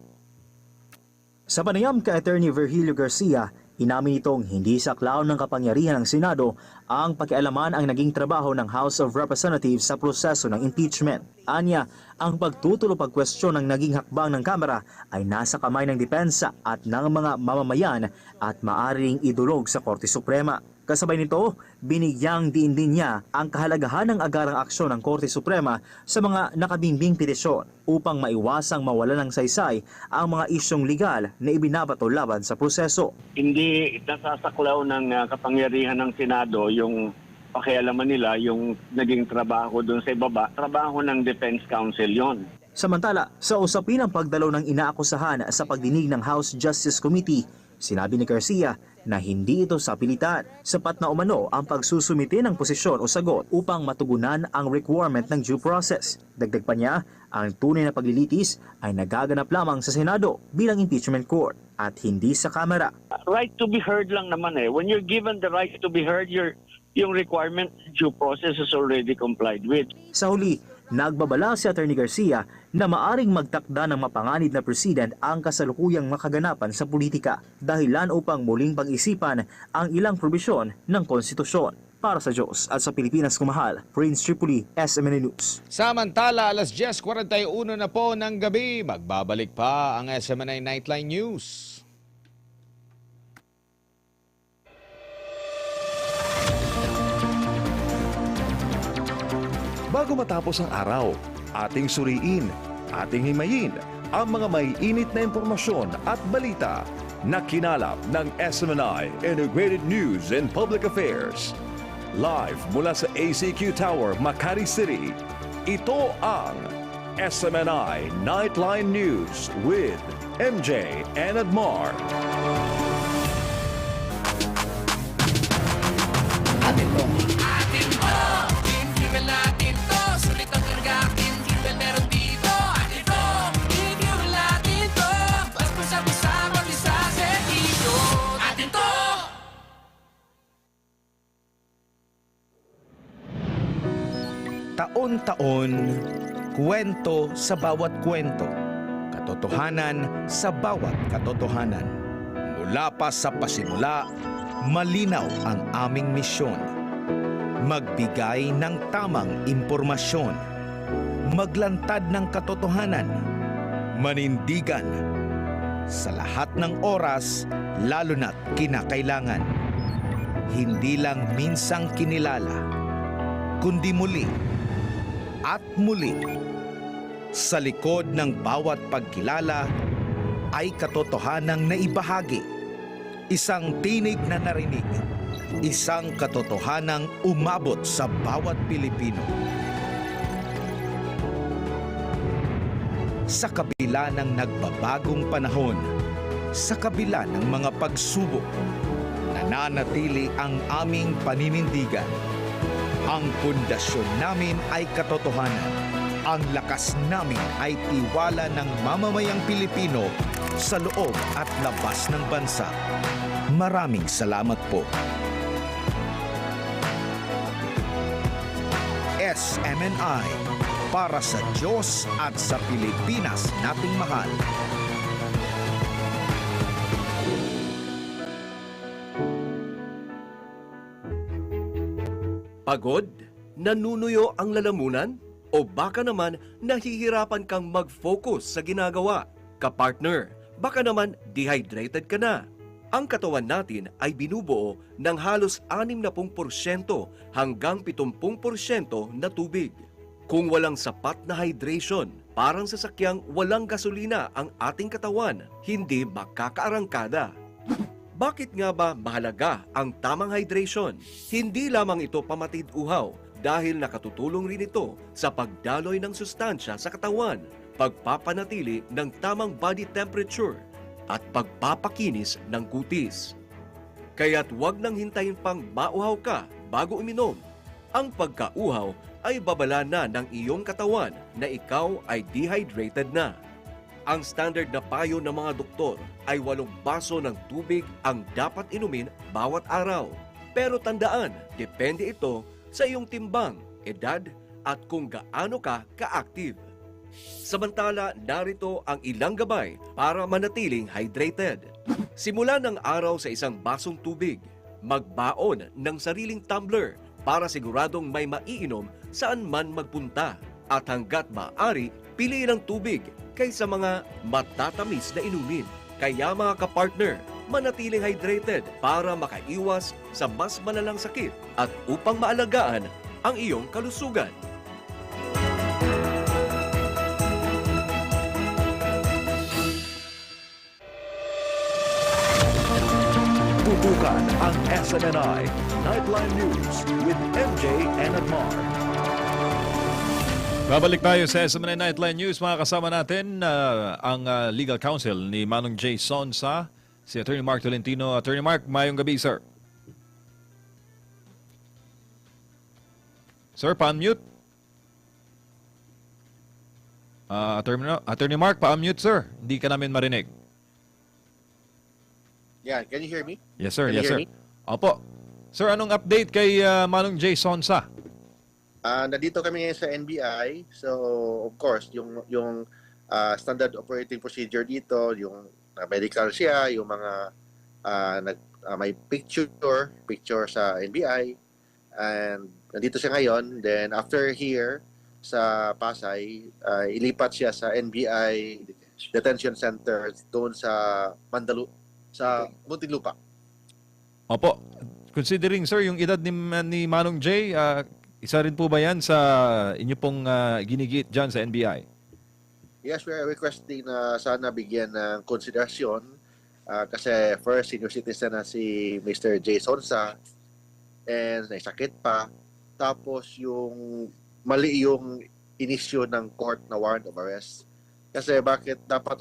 Sa panayam kay Attorney Virgilio Garcia, inamin itong hindi saklaw ng kapangyarihan ng Senado ang pakialaman ang naging trabaho ng House of Representatives sa proseso ng impeachment. Anya, ang pagtutulo pagkwestiyon ng naging hakbang ng Kamara ay nasa kamay ng depensa at ng mga mamamayan at maaring idulog sa Korte Suprema. Kasabay nito, binigyang diin din niya ang kahalagahan ng agarang aksyon ng Korte Suprema sa mga nakabimbing petisyon upang maiwasang mawala ng saysay ang mga isyong legal na ibinabato laban sa proseso. Hindi nasasaklaw ng kapangyarihan ng Senado yung pakialaman nila, yung naging trabaho doon sa ibaba, trabaho ng Defense Council yon. Samantala, sa usapin ng pagdalaw ng inaakusahan sa pagdinig ng House Justice Committee, sinabi ni Garcia na hindi ito sa pilitan. Sapat na umano ang pagsusumite ng posisyon o sagot upang matugunan ang requirement ng due process. Dagdag pa niya, ang tunay na paglilitis ay nagaganap lamang sa Senado bilang impeachment court at hindi sa Kamara. Right to be heard lang naman eh. When you're given the right to be heard, yung requirement due process is already complied with. Sa huli, nagbabala si Attorney Garcia na maaring magtakda ng mapanganib na president ang kasalukuyang makaganapan sa politika, dahilan upang muling pag-isipan ang ilang probisyon ng konstitusyon. Para sa Diyos at sa Pilipinas kumahal, Prince Tripoli, SMN News. Samantala, alas 10:41 na po ng gabi, magbabalik pa ang SMNI Nightline News. Bago matapos ang araw, ating suriin, ating himayin ang mga may init na impormasyon at balita na kinalap ng SMNI Integrated News and Public Affairs. Live mula sa ACQ Tower, Makati City, ito ang SMNI Nightline News with MJ and Admar. Taon-taon, kwento sa bawat kwento. Katotohanan sa bawat katotohanan. Mula pa sa pasimula, malinaw ang aming misyon. Magbigay ng tamang impormasyon. Maglantad ng katotohanan. Manindigan. Sa lahat ng oras, lalo na't kinakailangan. Hindi lang minsang kinilala, kundi muli at muli. Sa likod ng bawat pagkilala ay katotohanang naibahagi. Isang tinig na narinig. Isang katotohanang umabot sa bawat Pilipino. Sa kabila ng nagbabagong panahon, sa kabila ng mga pagsubok, nananatili ang aming paninindigan. Ang pundasyon namin ay katotohanan. Ang lakas namin ay tiwala ng mamamayang Pilipino sa loob at labas ng bansa. Maraming salamat po. SMNI, para sa Diyos at sa Pilipinas nating mahal. Pagod? Nanunuyo ang lalamunan? O baka naman nahihirapan kang mag-focus sa ginagawa? Kapartner, baka naman dehydrated ka na. Ang katawan natin ay binubuo ng halos 60% hanggang 70% na tubig. Kung walang sapat na hydration, parang sasakyang walang gasolina ang ating katawan, hindi makakaarangkada. Bakit nga ba mahalaga ang tamang hydration? Hindi lamang ito pamatid uhaw dahil nakatutulong rin ito sa pagdaloy ng sustansya sa katawan, pagpapanatili ng tamang body temperature, at pagpapakinis ng kutis. Kaya't huwag nang hintayin pang mauhaw ka bago uminom. Ang pagkauhaw ay babala na ng iyong katawan na ikaw ay dehydrated na. Ang standard na payo ng mga doktor ay 8 baso ng tubig ang dapat inumin bawat araw. Pero tandaan, depende ito sa iyong timbang, edad at kung gaano ka ka-active. Samantala, narito ang ilang gabay para manatiling hydrated. Simula ng araw sa isang basong tubig. Magbaon ng sariling tumbler para siguradong may maiinom saan man magpunta. At hanggat maaari, piliin ang tubig kaysa mga matatamis na inumin. Kaya mga kapartner, manatiling hydrated para makaiwas sa mas malalang sakit at upang maalagaan ang iyong kalusugan. Tutukan ang SMNI Nightline News with MJ and Admar. Babalik tayo sa SMNI Nightline News. Mga kasama natin ang legal counsel ni Manong J. Sonsa, si Attorney Mark Tolentino. Attorney Mark, mayong gabi, sir. Sir, pa-unmute. Attorney Mark, pa-unmute, sir. Hindi ka namin marinig. Yeah, can you hear me? Yes, sir. Can you Yes, hear sir. me? Opo. Sir, anong update kay Manong J. Sonsa? Nandito kami ngayon sa NBI. So, of course, yung standard operating procedure dito, yung medical siya, yung mga may picture sa NBI. And nandito siya ngayon. Then, after here sa Pasay, ilipat siya sa NBI Detention Center doon sa sa Muntinlupa. Opo. Considering, sir, yung edad ni Manong J, isa rin po ba yan sa inyo pong ginigit dyan sa NBI? Yes, we are requesting na sana bigyan ng konsiderasyon kasi first senior citizen na si Mr. J. Sonsa and naisakit pa. Tapos yung mali yung inisyo ng court na warrant of arrest. Kasi bakit dapat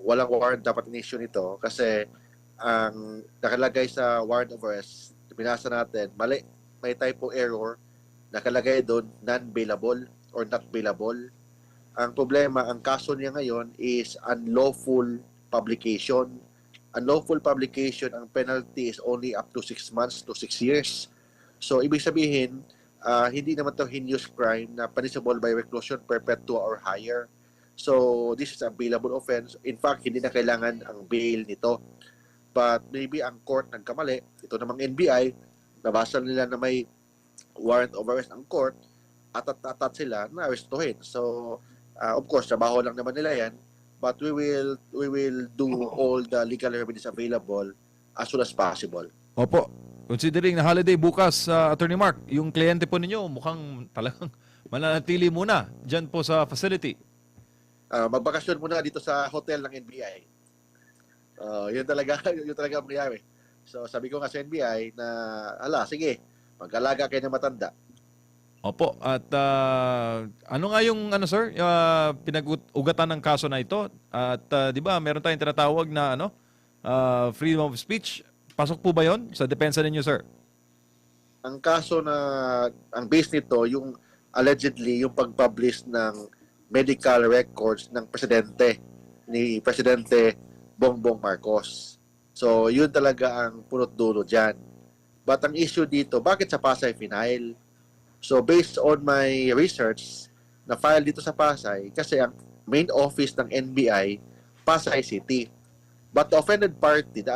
walang warrant dapat inisyo nito? Kasi ang nakalagay sa warrant of arrest, binasa natin, mali, may typo error, nakalagay doon non-bailable or not bailable. Ang problema, ang kaso niya ngayon is unlawful publication. Unlawful publication, ang penalty is only up to 6 months to 6 years. So, ibig sabihin, hindi naman to heinous crime na punishable by reclusion perpetua or higher. So, this is a bailable offense. In fact, hindi na kailangan ang bail nito. But maybe ang court nagkamali. Ito namang NBI, nabasa nila na may warrant of arrest ang court, atat sila na arestuhin. So, of course, trabaho lang naman nila yan. But we will do all the legal remedies available as soon as possible. Opo. Considering na holiday bukas, Attorney Mark, yung kliyente po ninyo mukhang talagang mananatili muna dyan po sa facility. Magbakasyon muna dito sa hotel ng NBI. Yun talaga ang nangyari. So sabi ko nga sa NBI na, sige, mag-alaga kayo ng matanda. Opo. At ano nga yung sir, pinag-ugatan ng kaso na ito? At di ba, meron tayong tinatawag na freedom of speech. Pasok po ba yon sa depensa ninyo, sir? Ang kaso na, ang base nito, yung allegedly, yung pag-publish ng medical records ng ni Presidente Bongbong Marcos. So, yun talaga ang punot dulo dyan. But ang issue dito, bakit sa Pasay final? So, based on my research, na-file dito sa Pasay, kasi ang main office ng NBI, Pasay City. But the offended party, the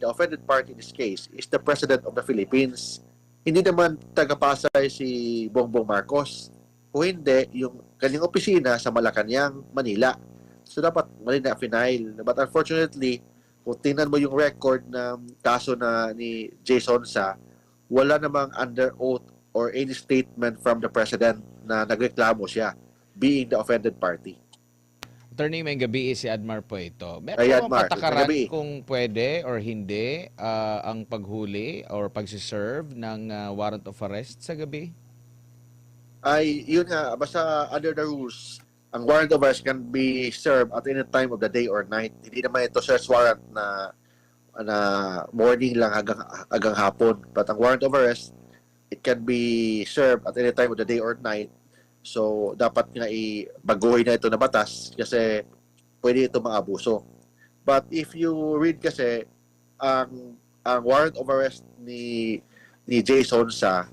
offended party in this case is the President of the Philippines. Hindi naman taga-Pasay si Bongbong Marcos. Kung hindi, yung kanyang opisina sa Malacanang, Manila. So dapat mali na final. But unfortunately, kung tingnan mo yung record ng kaso na ni Jason Sa, wala namang under oath or any statement from the President na nagreklamo siya, being the offended party. Attorney, may gabi si Admar po ito. Meron Ay, bang Admar, patakaran gabi. kung pwede or hindi ang paghuli or pagsiserve ng warrant of arrest sa gabi? Ay, yun nga, basta under the rules, ang warrant of arrest can be served at any time of the day or night. Hindi naman ito search warrant na morning lang hanggang hapon. But ang warrant of arrest, it can be served at any time of the day or night. So, dapat nga baguhin na ito na batas kasi pwede ito maabuso. But if you read kasi, ang warrant of arrest ni Jason Sa,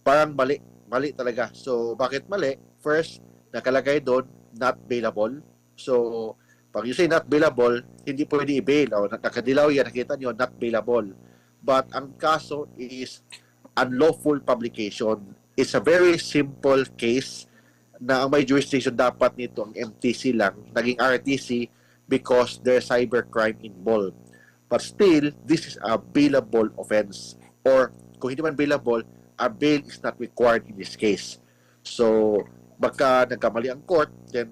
parang mali talaga. So, bakit mali? First, nakalagay doon, not bailable. So, pag you say not bailable, hindi pwede i-bail. O, nakadilaw yan, nakita nyo, not bailable. But ang kaso is unlawful publication. It's a very simple case na ang may jurisdiction dapat nito ang MTC lang, naging RTC because there's cybercrime involved. But still, this is a bailable offense. Or kung hindi man bailable, a bail is not required in this case. So, baka nagkamali ang court, then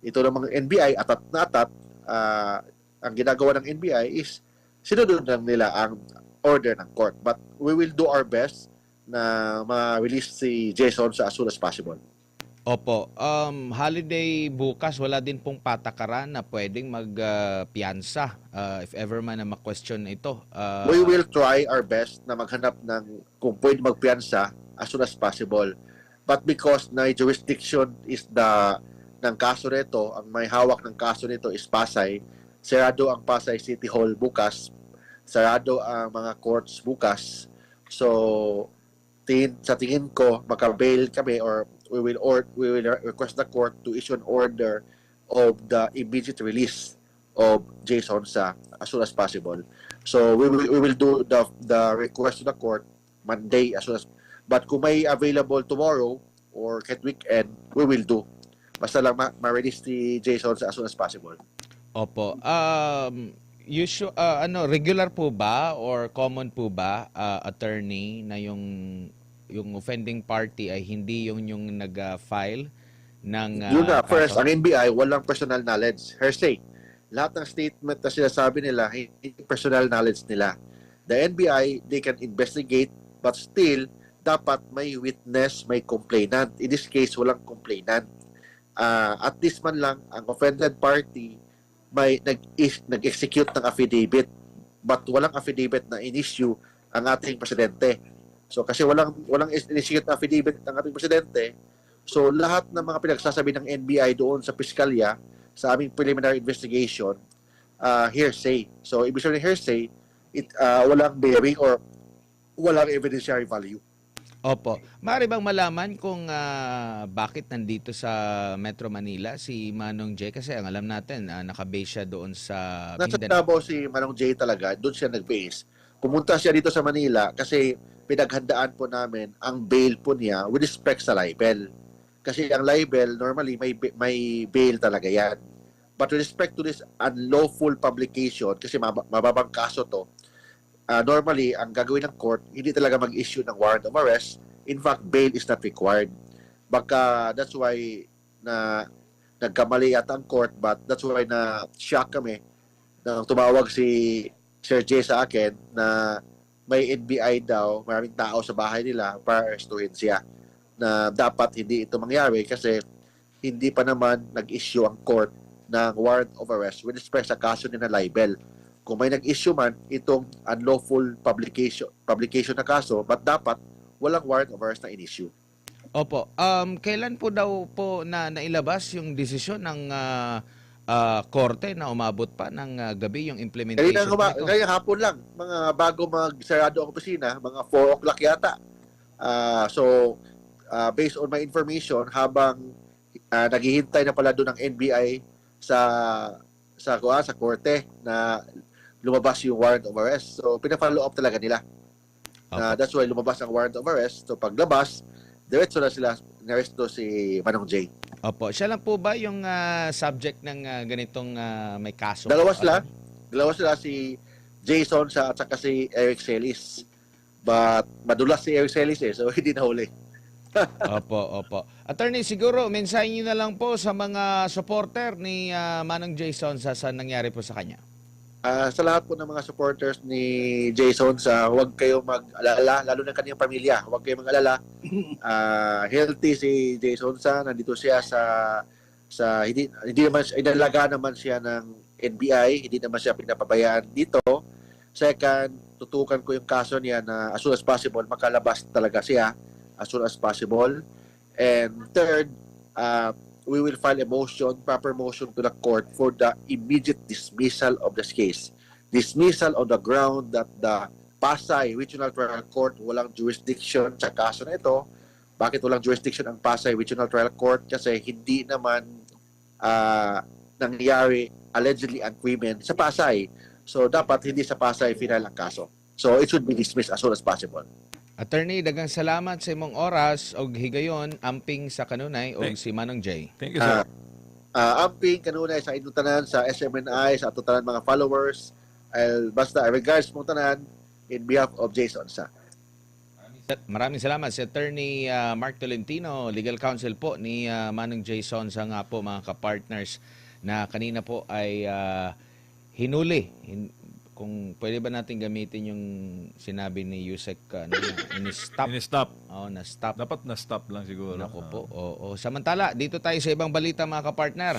ito namang NBI, atat na atat, ang ginagawa ng NBI is sinunod lang nila ang order ng court. But we will do our best na ma-release si Jason Sa as soon as possible. Opo. Holiday bukas, wala din pong patakaran na pwedeng magpiyansa if ever man na ma-question ito. We will try our best na maghanap ng kung pwede magpiyansa as soon as possible. But because na jurisdiction is ng kaso nito, ang may hawak ng kaso nito is Pasay, sarado ang Pasay City Hall bukas, sarado ang mga courts bukas. So, sa tingin ko, maka-bail kami or we will request the court to issue an order of the immediate release of Jason Sa as soon as possible. So we will do the request to the court Monday as soon as. But kung may available tomorrow or kahit weekend, we will do. Basta lang ma-release si Jason Sa as soon as possible. Opo. Regular po ba or common po ba, attorney, na yung offending party ay hindi yung nag-file ng yun na, first, kaso? ang NBI, walang personal knowledge. Hearsay. Lahat ng statement na sinasabi nila, hindi personal knowledge nila. The NBI, they can investigate, but still, dapat may witness, may complainant. In this case, walang complainant. At least man lang, ang offended party, may nag-execute ng affidavit, but walang affidavit na in-issue ang ating presidente. So kasi walang in-execute na affidavit ng ating presidente, so lahat ng mga pinagsasabi ng NBI doon sa piskalya sa aming preliminary investigation, hearsay. So ibig sabihin ng hearsay, walang bearing or walang evidentiary value. Opo. Maaari bang malaman kung bakit nandito sa Metro Manila si Manong J? Kasi ang alam natin, nakabase siya doon sa Nasa Mindanao. Davao si Manong J talaga, doon siya nag-base. Pumunta siya dito sa Manila kasi pinaghandaan po namin ang bail po niya with respect sa libel. Kasi ang libel, normally may bail talaga yan. But with respect to this unlawful publication, kasi mababang kaso to, normally, ang gagawin ng court, hindi talaga mag-issue ng warrant of arrest. In fact, bail is not required. Baka that's why na nagkamali yata ang court, but that's why na shock kami nang tumawag si Sir Jay sa akin na may NBI daw, maraming tao sa bahay nila para arrestuhin siya. Na dapat hindi ito mangyari kasi hindi pa naman nag-issue ang court ng warrant of arrest with respect sa kaso ni na libel. Kung may nag-issue man itong unlawful publication na kaso, but dapat walang warrant of arrest na in-issue. Opo. Kailan po daw po na nailabas yung desisyon ng korte na umabot pa ng gabi yung implementation nito? Kaya hapon lang, mga bago magsarado ang opisina, mga 4 o'clock yata. Based on my information, habang naghihintay na pala doon ng NBI sa korte na lumabas yung warrant of arrest. So, pina-follow up talaga nila. That's why lumabas ang warrant of arrest. So, paglabas, diretso na sila naresto si Manong J. Opo. Siya lang po ba yung subject ng ganitong may kaso? Dalawa sila si Jason at saka si Eric Celis. But madulas si Eric Celis so hindi nahuli. Opo. Attorney, siguro, mensahe niyo na lang po sa mga supporter ni Manong Jason sa nangyari po sa kanya. Sa lahat po ng mga supporters ni Jason, huwag kayong mag-alala, lalo ng kanyang pamilya, huwag kayong mag-alala. Healthy si Jason nandito siya hindi naman, inalaga naman siya ng NBI, hindi naman siya pinapabayaan dito. Second, tutukan ko yung kaso niya na as soon as possible, makalabas talaga siya as soon as possible. And third, we will file a proper motion to the court for the immediate dismissal of this case. Dismissal on the ground that the Pasay Regional Trial Court walang jurisdiction sa kaso na ito. Bakit walang jurisdiction ang Pasay Regional Trial Court? Kasi hindi naman nangyari allegedly ang krimen sa Pasay. So dapat hindi sa Pasay final ang kaso. So it should be dismissed as soon as possible. Attorney, dagang salamat sa imong oras og higayon amping sa kanunay og si Manong J. Thank you, sir. Amping kanunay sa inyong tanan, sa SMNI, sa atong tanan mga followers. Basta regards mong tanan in behalf of Jason sa. Maraming salamat si Attorney Mark Tolentino, legal counsel po ni Manong J. Sonsa nga po mga kapartners na kanina po ay hinuli. Kung pwede ba natin gamitin yung sinabi ni Yusek in-stop? In-stop. Oo, na-stop. Dapat na-stop lang siguro. Naku po. Oo. Samantala, dito tayo sa ibang balita mga kapartner.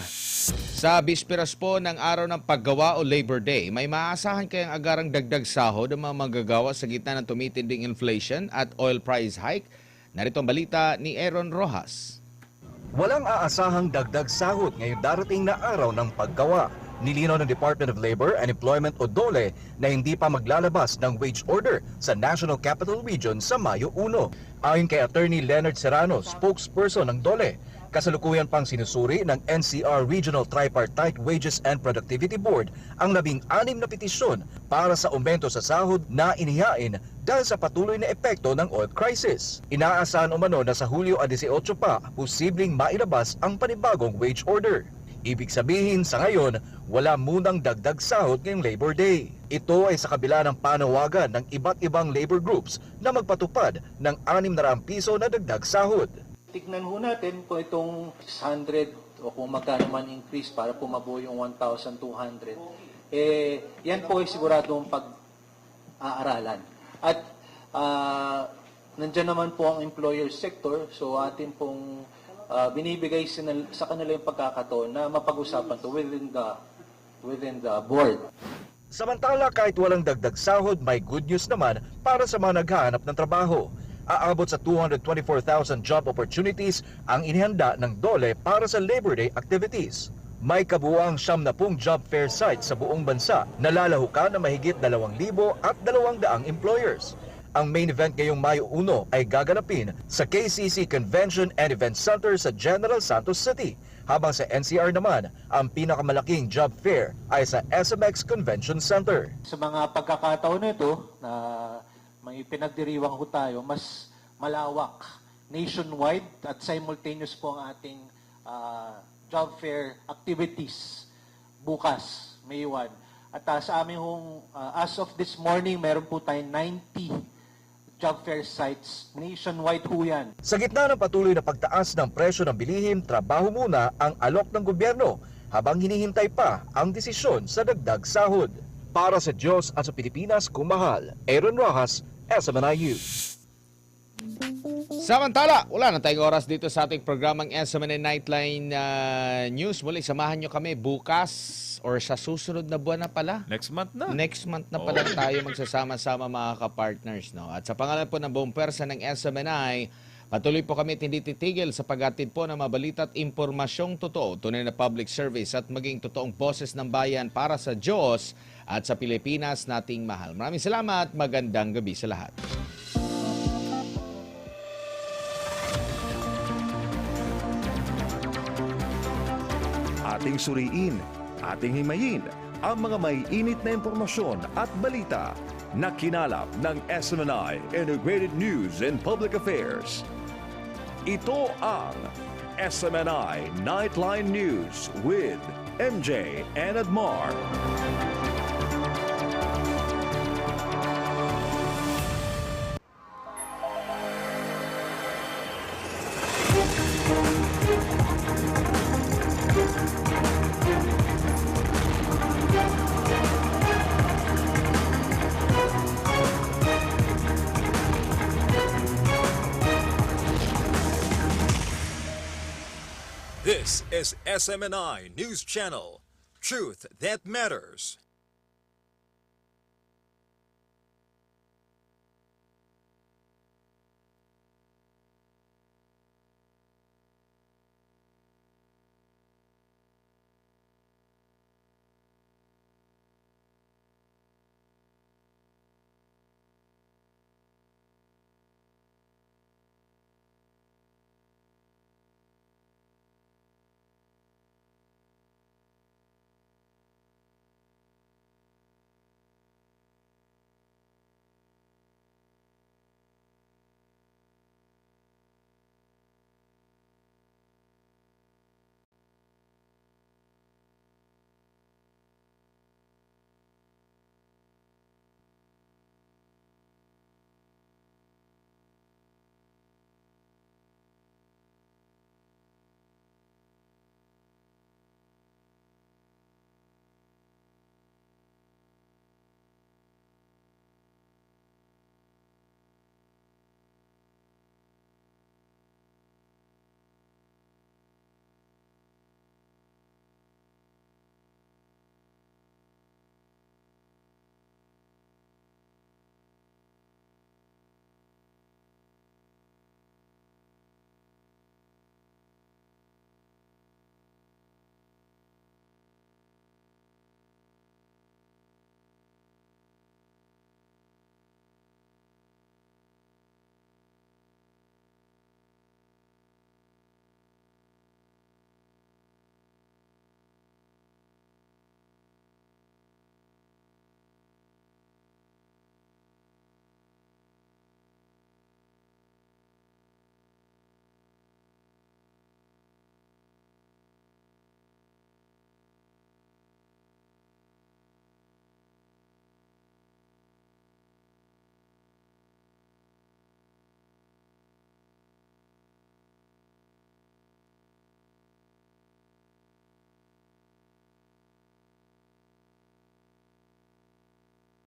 Sa bisperas po ng araw ng paggawa o Labor Day, may maaasahan kayang agarang dagdag sahod ang mga manggagawa sa gitna ng tumitinding inflation at oil price hike. Narito ang balita ni Aaron Rojas. Walang aasahang dagdag sahod ngayong darating na araw ng paggawa. Nilinaw ng Department of Labor and Employment o DOLE na hindi pa maglalabas ng wage order sa National Capital Region sa Mayo 1. Ayon kay Attorney Leonard Serrano, spokesperson ng DOLE, kasalukuyan pang sinusuri ng NCR Regional Tripartite Wages and Productivity Board ang 16 na petisyon para sa aumento sa sahod na inihain dahil sa patuloy na epekto ng oil crisis. Inaasahan umano na sa Hulyo 18 pa, posibleng mailabas ang panibagong wage order. Ibig sabihin sa ngayon, wala munang dagdag sahod ngayong Labor Day. Ito ay sa kabila ng panawagan ng iba't ibang labor groups na magpatupad ng 600 piso na dagdag sahod. Tignan ho natin kung itong 600 o kung magkano man increase para pumabuo yung 1,200. Yan po ay siguradong pag-aaralan. At nandyan naman po ang employer sector, so atin pong binibigay sa kanila yung pagkakataon na mapag-usapan to within the board. Samantala, kahit walang dagdag sahod, may good news naman para sa mga naghahanap ng trabaho. Aabot sa 224,000 job opportunities ang inihanda ng DOLE para sa Labor Day activities. May kabuuang 70 job fair sites sa buong bansa na lalahukan na mahigit 2,200 employers. Ang main event ngayong Mayo 1 ay gaganapin sa KCC Convention and Event Center sa General Santos City, habang sa NCR naman, ang pinakamalaking job fair ay sa SMX Convention Center. Sa mga pagkakataon na ito, na may pinagdiriwang ho tayo, mas malawak, nationwide at simultaneous po ang ating job fair activities bukas, May 1. At sa aming as of this morning, meron po tayong 90 job fair sites. Nationwide ho yan. Sa gitna ng patuloy na pagtaas ng presyo ng bilihim, trabaho muna ang alok ng gobyerno habang hinihintay pa ang desisyon sa dagdag sahod. Para sa Diyos at sa Pilipinas, kumahal, Aaron Rojas, SMNI News. Samantala, wala na tayong oras dito sa ating programang SMNI Nightline News. Muli, samahan nyo kami bukas or sa susunod na buwan na pala. Next month na. Next month na pala tayo magsasama-sama mga ka-partners. No? At sa pangalan po ng buong pwersa ng SMNI, patuloy po kami hindi titigil sa paghatid po ng mabalita at impormasyong totoo, tunay na public service at maging totoong boses ng bayan para sa Diyos at sa Pilipinas nating mahal. Maraming salamat. Magandang gabi sa lahat. Ating suriin, ating himayin ang mga may init na impormasyon at balita na kinalap ng SMNI Integrated News and Public Affairs. Ito ang SMNI Nightline News with MJ and Edmar. This is SMNI News Channel. Truth that matters.